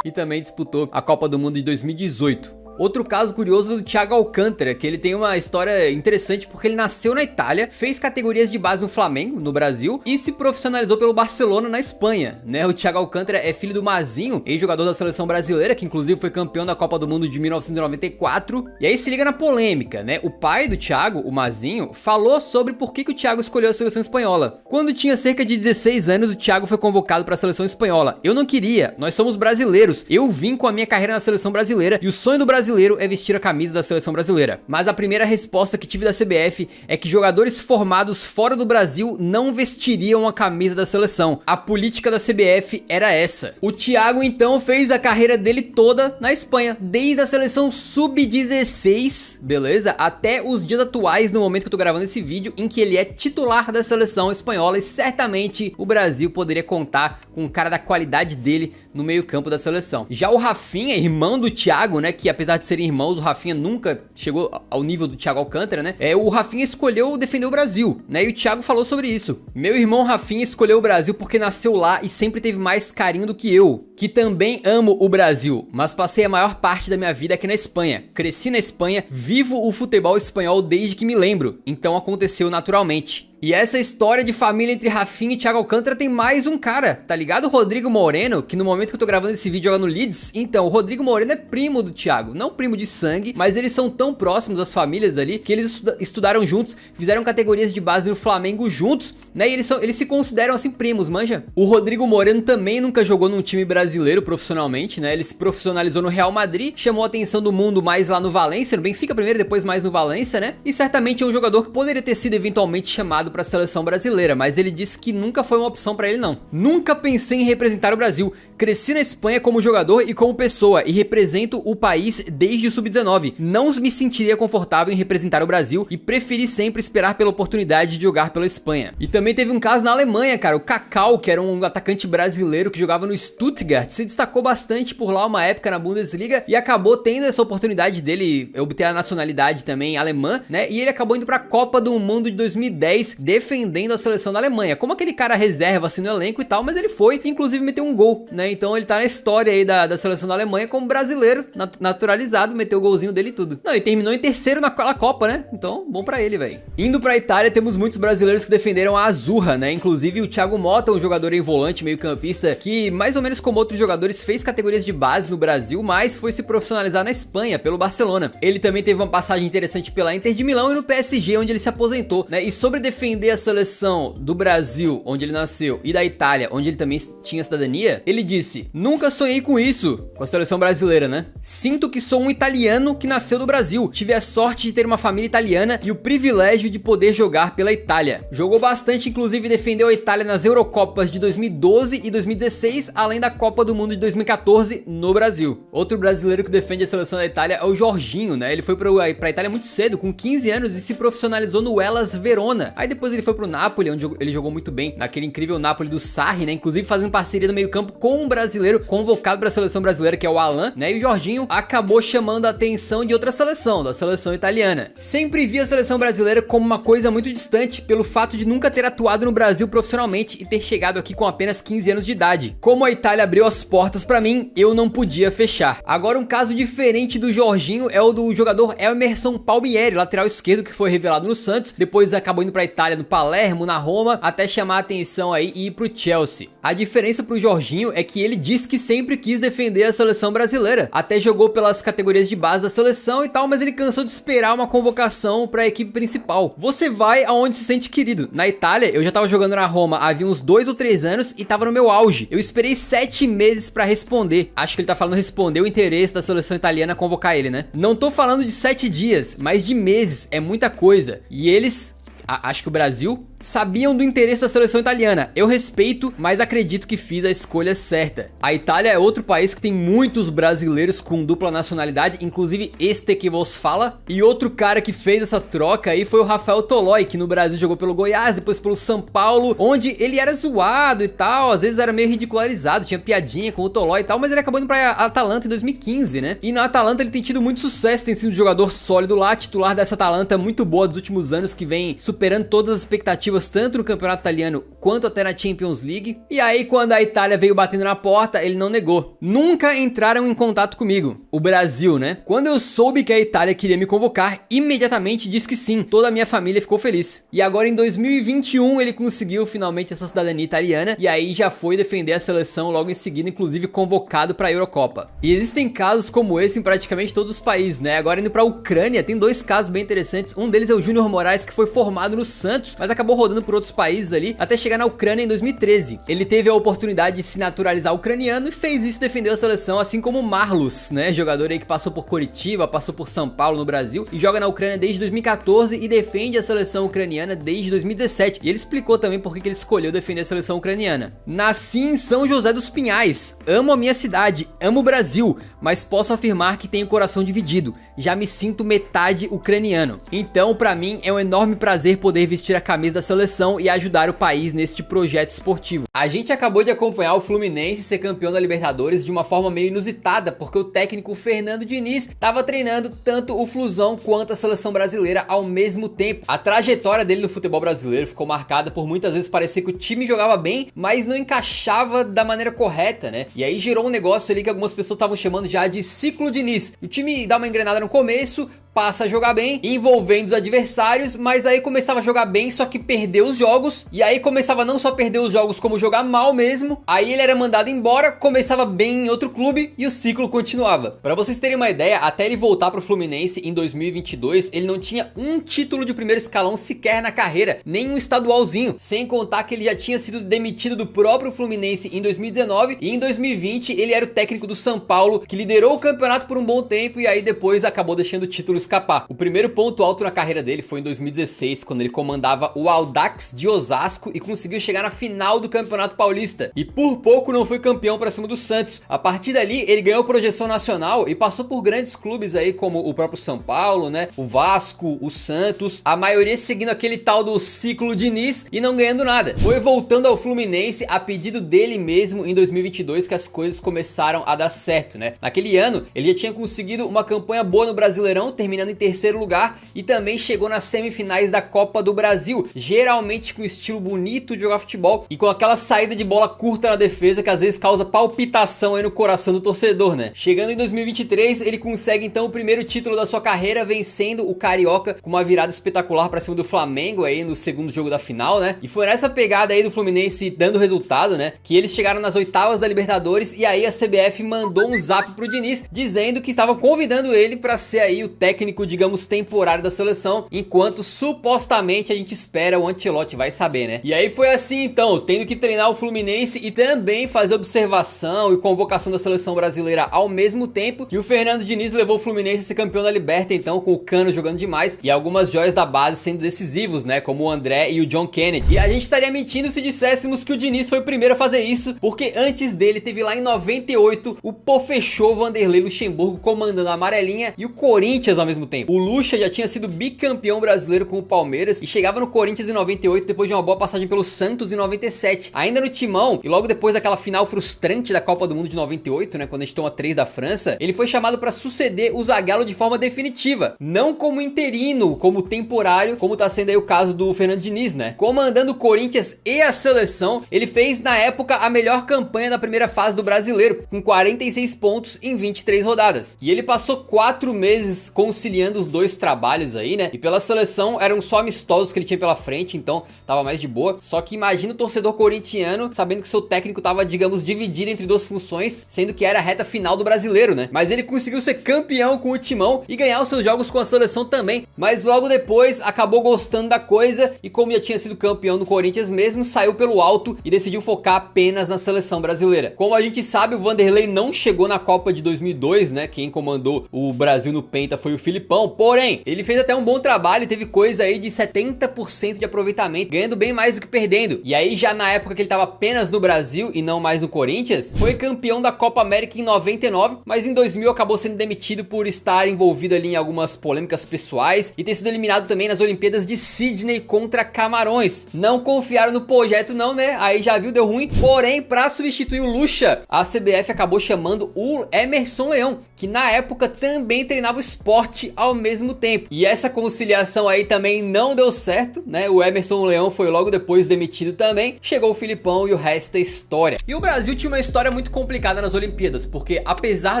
E também disputou a Copa do Mundo de 2018. Outro caso curioso do Thiago Alcântara, que ele tem uma história interessante porque ele nasceu na Itália, fez categorias de base no Flamengo, no Brasil, e se profissionalizou pelo Barcelona na Espanha, né? O Thiago Alcântara é filho do Mazinho, ex-jogador da seleção brasileira, que inclusive foi campeão da Copa do Mundo de 1994. E aí se liga na polêmica, né? O pai do Thiago, o Mazinho, falou sobre por que o Thiago escolheu a seleção espanhola. Quando tinha cerca de 16 anos, o Thiago foi convocado para a seleção espanhola. Eu não queria, nós somos brasileiros. Eu vim com a minha carreira na seleção brasileira e o sonho do brasileiro é vestir a camisa da seleção brasileira. Mas a primeira resposta que tive da CBF é que jogadores formados fora do Brasil não vestiriam a camisa da seleção. A política da CBF era essa. O Thiago então fez a carreira dele toda na Espanha, desde a seleção sub-16, beleza? Até os dias atuais, no momento que eu tô gravando esse vídeo, em que ele é titular da seleção espanhola, e certamente o Brasil poderia contar com um cara da qualidade dele no meio-campo da seleção. Já o Rafinha, irmão do Thiago, né, que apesar de serem irmãos, o Rafinha nunca chegou ao nível do Thiago Alcântara, né? O Rafinha escolheu defender o Brasil, né? E o Thiago falou sobre isso. Meu irmão Rafinha escolheu o Brasil porque nasceu lá e sempre teve mais carinho do que eu, que também amo o Brasil, mas passei a maior parte da minha vida aqui na Espanha. Cresci na Espanha, vivo o futebol espanhol desde que me lembro, então aconteceu naturalmente. E essa história de família entre Rafinha e Thiago Alcântara tem mais um cara, tá ligado? O Rodrigo Moreno, que no momento que eu tô gravando esse vídeo joga no Leeds. Então, o Rodrigo Moreno é primo do Thiago, não primo de sangue, mas eles são tão próximos, as famílias ali, que eles estudaram juntos, fizeram categorias de base no Flamengo juntos, né? E eles se consideram assim primos, manja? O Rodrigo Moreno também nunca jogou num time brasileiro profissionalmente, né? Ele se profissionalizou no Real Madrid, chamou a atenção do mundo mais lá no Valência, no Benfica primeiro, depois mais no Valência, né? E certamente é um jogador que poderia ter sido eventualmente chamado para a seleção brasileira, mas ele disse que nunca foi uma opção para ele não. Nunca pensei em representar o Brasil. Cresci na Espanha como jogador e como pessoa e represento o país desde o sub-19. Não me sentiria confortável em representar o Brasil e preferi sempre esperar pela oportunidade de jogar pela Espanha. E também teve um caso na Alemanha, cara, o Kaká, que era um atacante brasileiro que jogava no Stuttgart, se destacou bastante por lá uma época na Bundesliga e acabou tendo essa oportunidade dele obter a nacionalidade também alemã, né? E ele acabou indo para a Copa do Mundo de 2010 defendendo a seleção da Alemanha. Como aquele cara reserva assim no elenco e tal, mas ele foi, inclusive meteu um gol, né? Então ele tá na história aí da seleção da Alemanha como brasileiro, naturalizado, meteu o golzinho dele e tudo. Não, e terminou em terceiro naquela Copa, né? Então, bom pra ele, velho. Indo pra Itália, temos muitos brasileiros que defenderam a Azzurra, né? Inclusive o Thiago Motta, um jogador em volante, meio campista, que mais ou menos como outros jogadores fez categorias de base no Brasil, mas foi se profissionalizar na Espanha, pelo Barcelona. Ele também teve uma passagem interessante pela Inter de Milão e no PSG, onde ele se aposentou, né? E sobre defender a seleção do Brasil, onde ele nasceu, e da Itália, onde ele também tinha cidadania, ele disse: nunca sonhei com isso, com a seleção brasileira, né? Sinto que sou um italiano que nasceu no Brasil. Tive a sorte de ter uma família italiana e o privilégio de poder jogar pela Itália. Jogou bastante, inclusive defendeu a Itália nas Eurocopas de 2012 e 2016, além da Copa do Mundo de 2014 no Brasil. Outro brasileiro que defende a seleção da Itália é o Jorginho, né? Ele foi pra Itália muito cedo, com 15 anos, e se profissionalizou no Hellas Verona. Aí depois ele foi pro Napoli, onde ele jogou muito bem, naquele incrível Napoli do Sarri, né? Inclusive fazendo parceria no meio campo com um brasileiro convocado para a seleção brasileira, que é o Alan, né? E o Jorginho acabou chamando a atenção de outra seleção, da seleção italiana. Sempre vi a seleção brasileira como uma coisa muito distante, pelo fato de nunca ter atuado no Brasil profissionalmente e ter chegado aqui com apenas 15 anos de idade. Como a Itália abriu as portas para mim, eu não podia fechar. Agora, um caso diferente do Jorginho é o do jogador Emerson Palmieri, lateral esquerdo, que foi revelado no Santos, depois acabou indo para a Itália Itália, no Palermo, na Roma, até chamar a atenção aí e ir pro Chelsea. A diferença pro Jorginho é que ele disse que sempre quis defender a seleção brasileira, até jogou pelas categorias de base da seleção e tal, mas ele cansou de esperar uma convocação pra equipe principal. Você vai aonde se sente querido. Na Itália, eu já tava jogando na Roma havia uns 2 ou 3 anos e tava no meu auge. Eu esperei 7 meses pra responder. Acho que ele tá falando responder o interesse da seleção italiana convocar ele, né? Não tô falando de 7 dias, mas de meses. É muita coisa. E eles... acho que o Brasil sabiam do interesse da seleção italiana. Eu respeito, mas acredito que fiz a escolha certa. A Itália é outro país que tem muitos brasileiros com dupla nacionalidade, inclusive este que vos fala. E outro cara que fez essa troca aí foi o Rafael Toloi, que no Brasil jogou pelo Goiás, depois pelo São Paulo, onde ele era zoado e tal, às vezes era meio ridicularizado, tinha piadinha com o Toloi e tal, mas ele acabou indo pra Atalanta em 2015, né? E na Atalanta ele tem tido muito sucesso, tem sido um jogador sólido lá, titular dessa Atalanta muito boa dos últimos anos, que vem superando todas as expectativas tanto no campeonato italiano quanto até na Champions League. E aí quando a Itália veio batendo na porta, ele não negou. Nunca entraram em contato comigo. O Brasil, né? Quando eu soube que a Itália queria me convocar, imediatamente disse que sim. Toda a minha família ficou feliz. E agora em 2021 ele conseguiu finalmente essa cidadania italiana e aí já foi defender a seleção logo em seguida, inclusive convocado para a Eurocopa. E existem casos como esse em praticamente todos os países, né? Agora indo para a Ucrânia, tem 2 casos bem interessantes. Um deles é o Júnior Moraes, que foi formado no Santos, mas acabou rodando por outros países ali, até chegar na Ucrânia em 2013. Ele teve a oportunidade de se naturalizar ucraniano e fez isso, defendeu a seleção, assim como o Marlos, né? Jogador aí que passou por Coritiba, passou por São Paulo no Brasil e joga na Ucrânia desde 2014 e defende a seleção ucraniana desde 2017. E ele explicou também por que ele escolheu defender a seleção ucraniana. Nasci em São José dos Pinhais, amo a minha cidade, amo o Brasil, mas posso afirmar que tenho o coração dividido, já me sinto metade ucraniano. Então, pra mim, é um enorme prazer poder vestir a camisa da seleção e ajudar o país neste projeto esportivo. A gente acabou de acompanhar o Fluminense ser campeão da Libertadores de uma forma meio inusitada, porque o técnico Fernando Diniz estava treinando tanto o Flusão quanto a seleção brasileira ao mesmo tempo. A trajetória dele no futebol brasileiro ficou marcada por muitas vezes parecer que o time jogava bem, mas não encaixava da maneira correta, né? E aí gerou um negócio ali que algumas pessoas estavam chamando já de ciclo Diniz. O time dá uma engrenada no começo, passa a jogar bem, envolvendo os adversários, mas aí começava a jogar bem, só que perdeu os jogos, e aí começava não só a perder os jogos, como jogar mal mesmo, aí ele era mandado embora, começava bem em outro clube, e o ciclo continuava. Pra vocês terem uma ideia, até ele voltar pro Fluminense em 2022, ele não tinha um título de primeiro escalão sequer na carreira, nem um estadualzinho, sem contar que ele já tinha sido demitido do próprio Fluminense em 2019, e em 2020 ele era o técnico do São Paulo, que liderou o campeonato por um bom tempo, e aí depois acabou deixando o título escapar. O primeiro ponto alto na carreira dele foi em 2016, quando ele comandava o Audax de Osasco e conseguiu chegar na final do Campeonato Paulista. E por pouco não foi campeão pra cima do Santos. A partir dali, ele ganhou projeção nacional e passou por grandes clubes aí, como o próprio São Paulo, né? O Vasco, o Santos, a maioria seguindo aquele tal do ciclo Diniz e não ganhando nada. Foi voltando ao Fluminense a pedido dele mesmo em 2022 que as coisas começaram a dar certo, né? Naquele ano, ele já tinha conseguido uma campanha boa no Brasileirão, terminando em terceiro lugar, e também chegou nas semifinais da Copa do Brasil, geralmente com estilo bonito de jogar futebol e com aquela saída de bola curta na defesa que às vezes causa palpitação aí no coração do torcedor, né? Chegando em 2023, ele consegue então o primeiro título da sua carreira, vencendo o Carioca com uma virada espetacular pra cima do Flamengo aí no segundo jogo da final, né? E foi nessa pegada aí do Fluminense dando resultado, né? Que eles chegaram nas oitavas da Libertadores e aí a CBF mandou um zap pro Diniz dizendo que estava convidando ele pra ser aí o técnico, digamos, temporário da seleção, enquanto supostamente a gente espera o Ancelotti, vai saber, né? E aí foi assim então, tendo que treinar o Fluminense e também fazer observação e convocação da seleção brasileira ao mesmo tempo, que o Fernando Diniz levou o Fluminense a ser campeão da Liberta, então, com o Cano jogando demais e algumas joias da base sendo decisivos, né? Como o André e o John Kennedy. E a gente estaria mentindo se disséssemos que o Diniz foi o primeiro a fazer isso, porque antes dele teve lá em 98 o Pofechô Vanderlei Luxemburgo comandando a amarelinha e o Corinthians ao mesmo tempo. O Lucha já tinha sido bicampeão brasileiro com o Palmeiras e chegava no Corinthians em 98 depois de uma boa passagem pelo Santos em 97. Ainda no timão, e logo depois daquela final frustrante da Copa do Mundo de 98, né, quando a gente toma 3 da França, ele foi chamado para suceder o Zagallo de forma definitiva, não como interino, como temporário, como tá sendo aí o caso do Fernando Diniz, né? Comandando o Corinthians e a seleção, ele fez na época a melhor campanha da primeira fase do Brasileiro, com 46 pontos em 23 rodadas. E ele passou 4 meses com conciliando os dois trabalhos aí, né? E pela seleção eram só amistosos que ele tinha pela frente, então tava mais de boa. Só que imagina o torcedor corintiano sabendo que seu técnico tava, digamos, dividido entre duas funções, sendo que era a reta final do Brasileiro, né? Mas ele conseguiu ser campeão com o Timão e ganhar os seus jogos com a seleção também. Mas logo depois acabou gostando da coisa e, como já tinha sido campeão no Corinthians mesmo, saiu pelo alto e decidiu focar apenas na seleção brasileira. Como a gente sabe, o Vanderlei não chegou na Copa de 2002, né? Quem comandou o Brasil no Penta foi o Filipão, porém, ele fez até um bom trabalho e teve coisa aí de 70% de aproveitamento, ganhando bem mais do que perdendo. E aí, já na época que ele tava apenas no Brasil e não mais no Corinthians, foi campeão da Copa América em 99, mas em 2000 acabou sendo demitido por estar envolvido ali em algumas polêmicas pessoais e ter sido eliminado também nas Olimpíadas de Sydney contra Camarões. Não confiaram no projeto não, né? Aí já viu, deu ruim. Porém, pra substituir o Lucha, a CBF acabou chamando o Emerson Leão, que na época também treinava o esporte ao mesmo tempo. E essa conciliação aí também não deu certo, né? O Emerson Leão foi logo depois demitido também. Chegou o Filipão e o resto é história. E o Brasil tinha uma história muito complicada nas Olimpíadas, porque apesar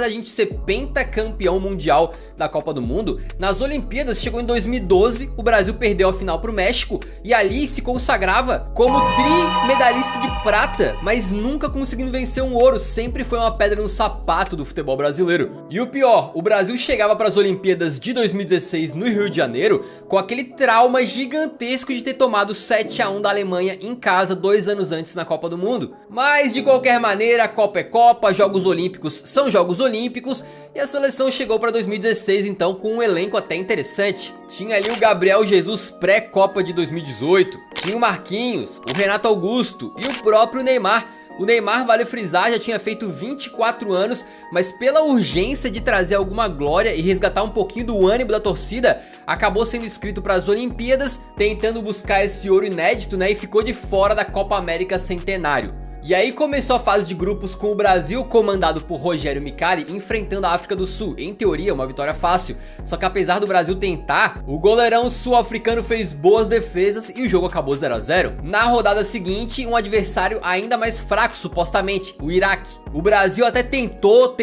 da gente ser pentacampeão mundial da Copa do Mundo, nas Olimpíadas chegou em 2012, o Brasil perdeu a final pro México e ali se consagrava como trimedalhista de prata, mas nunca conseguindo vencer um ouro, sempre foi uma pedra no sapato do futebol brasileiro. E o pior, o Brasil chegava para as Olimpíadas de 2016 no Rio de Janeiro com aquele trauma gigantesco de ter tomado 7-1 da Alemanha em casa 2 anos antes na Copa do Mundo. Mas de qualquer maneira, a Copa é Copa, Jogos Olímpicos são Jogos Olímpicos e a seleção chegou para 2016 então com um elenco até interessante. Tinha ali o Gabriel Jesus pré-Copa de 2018, tinha o Marquinhos, o Renato Augusto e o próprio Neymar. O Neymar, vale frisar, já tinha feito 24 anos, mas pela urgência de trazer alguma glória e resgatar um pouquinho do ânimo da torcida, acabou sendo inscrito para as Olimpíadas, tentando buscar esse ouro inédito, né, e ficou de fora da Copa América Centenário. E aí começou a fase de grupos com o Brasil, comandado por Rogério Micali, enfrentando a África do Sul. Em teoria, uma vitória fácil. Só que apesar do Brasil tentar, o goleirão sul-africano fez boas defesas e o jogo acabou 0 a 0. Na rodada seguinte, um adversário ainda mais fraco, supostamente, o Iraque. O Brasil até tentou,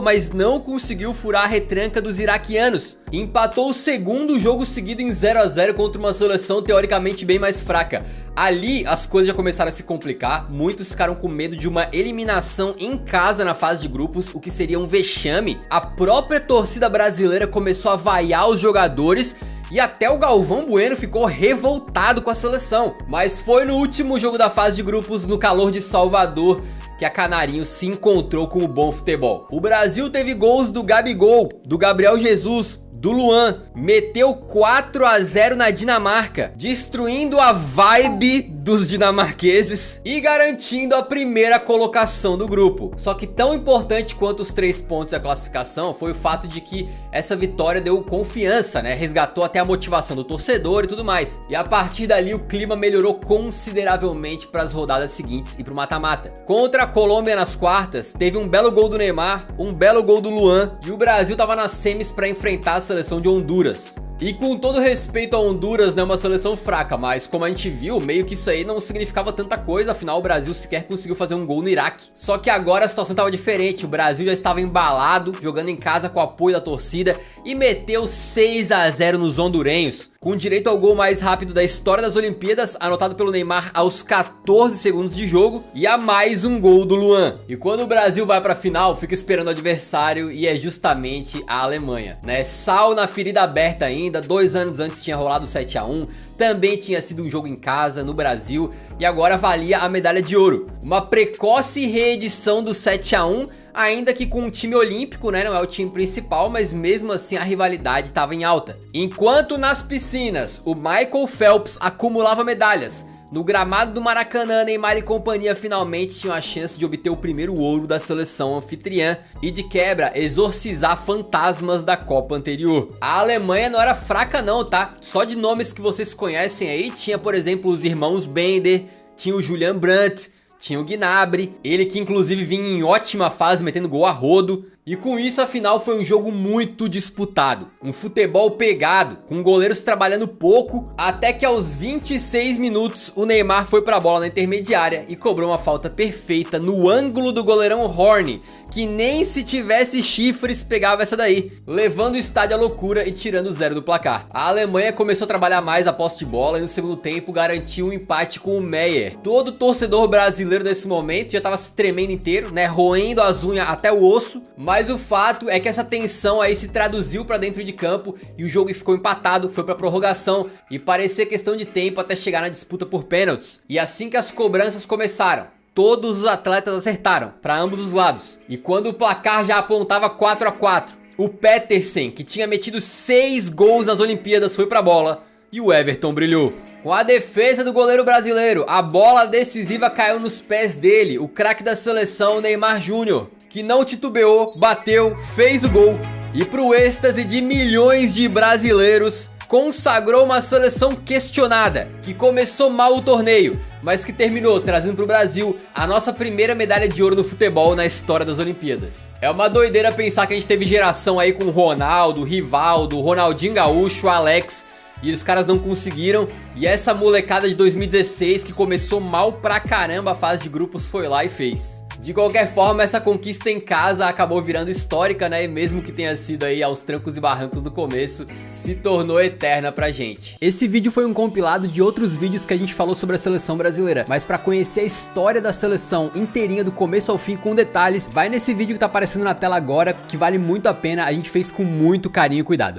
mas não conseguiu furar a retranca dos iraquianos. Empatou o segundo jogo seguido em 0 a 0 contra uma seleção teoricamente bem mais fraca. Ali as coisas já começaram a se complicar, muitos ficaram com medo de uma eliminação em casa na fase de grupos, o que seria um vexame. A própria torcida brasileira começou a vaiar os jogadores e até o Galvão Bueno ficou revoltado com a seleção. Mas foi no último jogo da fase de grupos, no calor de Salvador, que a Canarinho se encontrou com o bom futebol. O Brasil teve gols do Gabigol, do Gabriel Jesus, do Luan, meteu 4 a 0 na Dinamarca, destruindo a vibe dos dinamarqueses e garantindo a primeira colocação do grupo. Só que tão importante quanto os 3 pontos da classificação foi o fato de que essa vitória deu confiança, né? Resgatou até a motivação do torcedor e tudo mais. E a partir dali o clima melhorou consideravelmente para as rodadas seguintes e para o mata-mata. Contra a Colômbia nas quartas, teve um belo gol do Neymar, um belo gol do Luan e o Brasil tava nas semis para enfrentar a seleção de Honduras. E com todo respeito a Honduras, né, uma seleção fraca, mas como a gente viu, meio que isso aí não significava tanta coisa, afinal o Brasil sequer conseguiu fazer um gol no Iraque. Só que agora a situação estava diferente, o Brasil já estava embalado, jogando em casa com o apoio da torcida e meteu 6 a 0 nos hondurenhos, com direito ao gol mais rápido da história das Olimpíadas, anotado pelo Neymar aos 14 segundos de jogo, e a mais um gol do Luan. E quando o Brasil vai pra final, fica esperando o adversário e é justamente a Alemanha, né? Sal na ferida aberta ainda, 2 anos antes tinha rolado 7 a 1, também tinha sido um jogo em casa, no Brasil, e agora valia a medalha de ouro. Uma precoce reedição do 7 a 1, ainda que com um time olímpico, né, não é o time principal, mas mesmo assim a rivalidade estava em alta. Enquanto nas piscinas, o Michael Phelps acumulava medalhas, no gramado do Maracanã, Neymar e companhia finalmente tinham a chance de obter o primeiro ouro da seleção anfitriã e de quebra exorcizar fantasmas da Copa anterior. A Alemanha não era fraca não, tá? Só de nomes que vocês conhecem aí, tinha por exemplo os irmãos Bender, tinha o Julian Brandt, tinha o Gnabry, ele que inclusive vinha em ótima fase metendo gol a rodo. E com isso a final foi um jogo muito disputado, um futebol pegado, com goleiros trabalhando pouco, até que aos 26 minutos o Neymar foi pra bola na intermediária e cobrou uma falta perfeita no ângulo do goleirão Horny, que nem se tivesse chifres pegava essa daí, levando o estádio à loucura e tirando o 0 do placar. A Alemanha começou a trabalhar mais a posse de bola e no segundo tempo garantiu um empate com o Meyer. Todo torcedor brasileiro nesse momento já tava se tremendo inteiro, né, roendo as unhas até o osso, mas o fato é que essa tensão aí se traduziu pra dentro de campo e o jogo ficou empatado, foi pra prorrogação e parecia questão de tempo até chegar na disputa por pênaltis. E assim que as cobranças começaram, todos os atletas acertaram, para ambos os lados. E quando o placar já apontava 4 a 4, o Petersen, que tinha metido 6 gols nas Olimpíadas, foi pra bola e o Everton brilhou. Com a defesa do goleiro brasileiro, a bola decisiva caiu nos pés dele, o craque da seleção Neymar Júnior, que não titubeou, bateu, fez o gol e pro êxtase de milhões de brasileiros, consagrou uma seleção questionada, que começou mal o torneio, mas que terminou trazendo pro Brasil a nossa primeira medalha de ouro no futebol na história das Olimpíadas. É uma doideira pensar que a gente teve geração aí com Ronaldo, Rivaldo, Ronaldinho Gaúcho, Alex, e os caras não conseguiram, e essa molecada de 2016 que começou mal pra caramba a fase de grupos foi lá e fez. De qualquer forma, essa conquista em casa acabou virando histórica, né? E mesmo que tenha sido aí aos trancos e barrancos no começo, se tornou eterna pra gente. Esse vídeo foi um compilado de outros vídeos que a gente falou sobre a seleção brasileira, mas pra conhecer a história da seleção inteirinha do começo ao fim com detalhes, vai nesse vídeo que tá aparecendo na tela agora, que vale muito a pena, a gente fez com muito carinho e cuidado.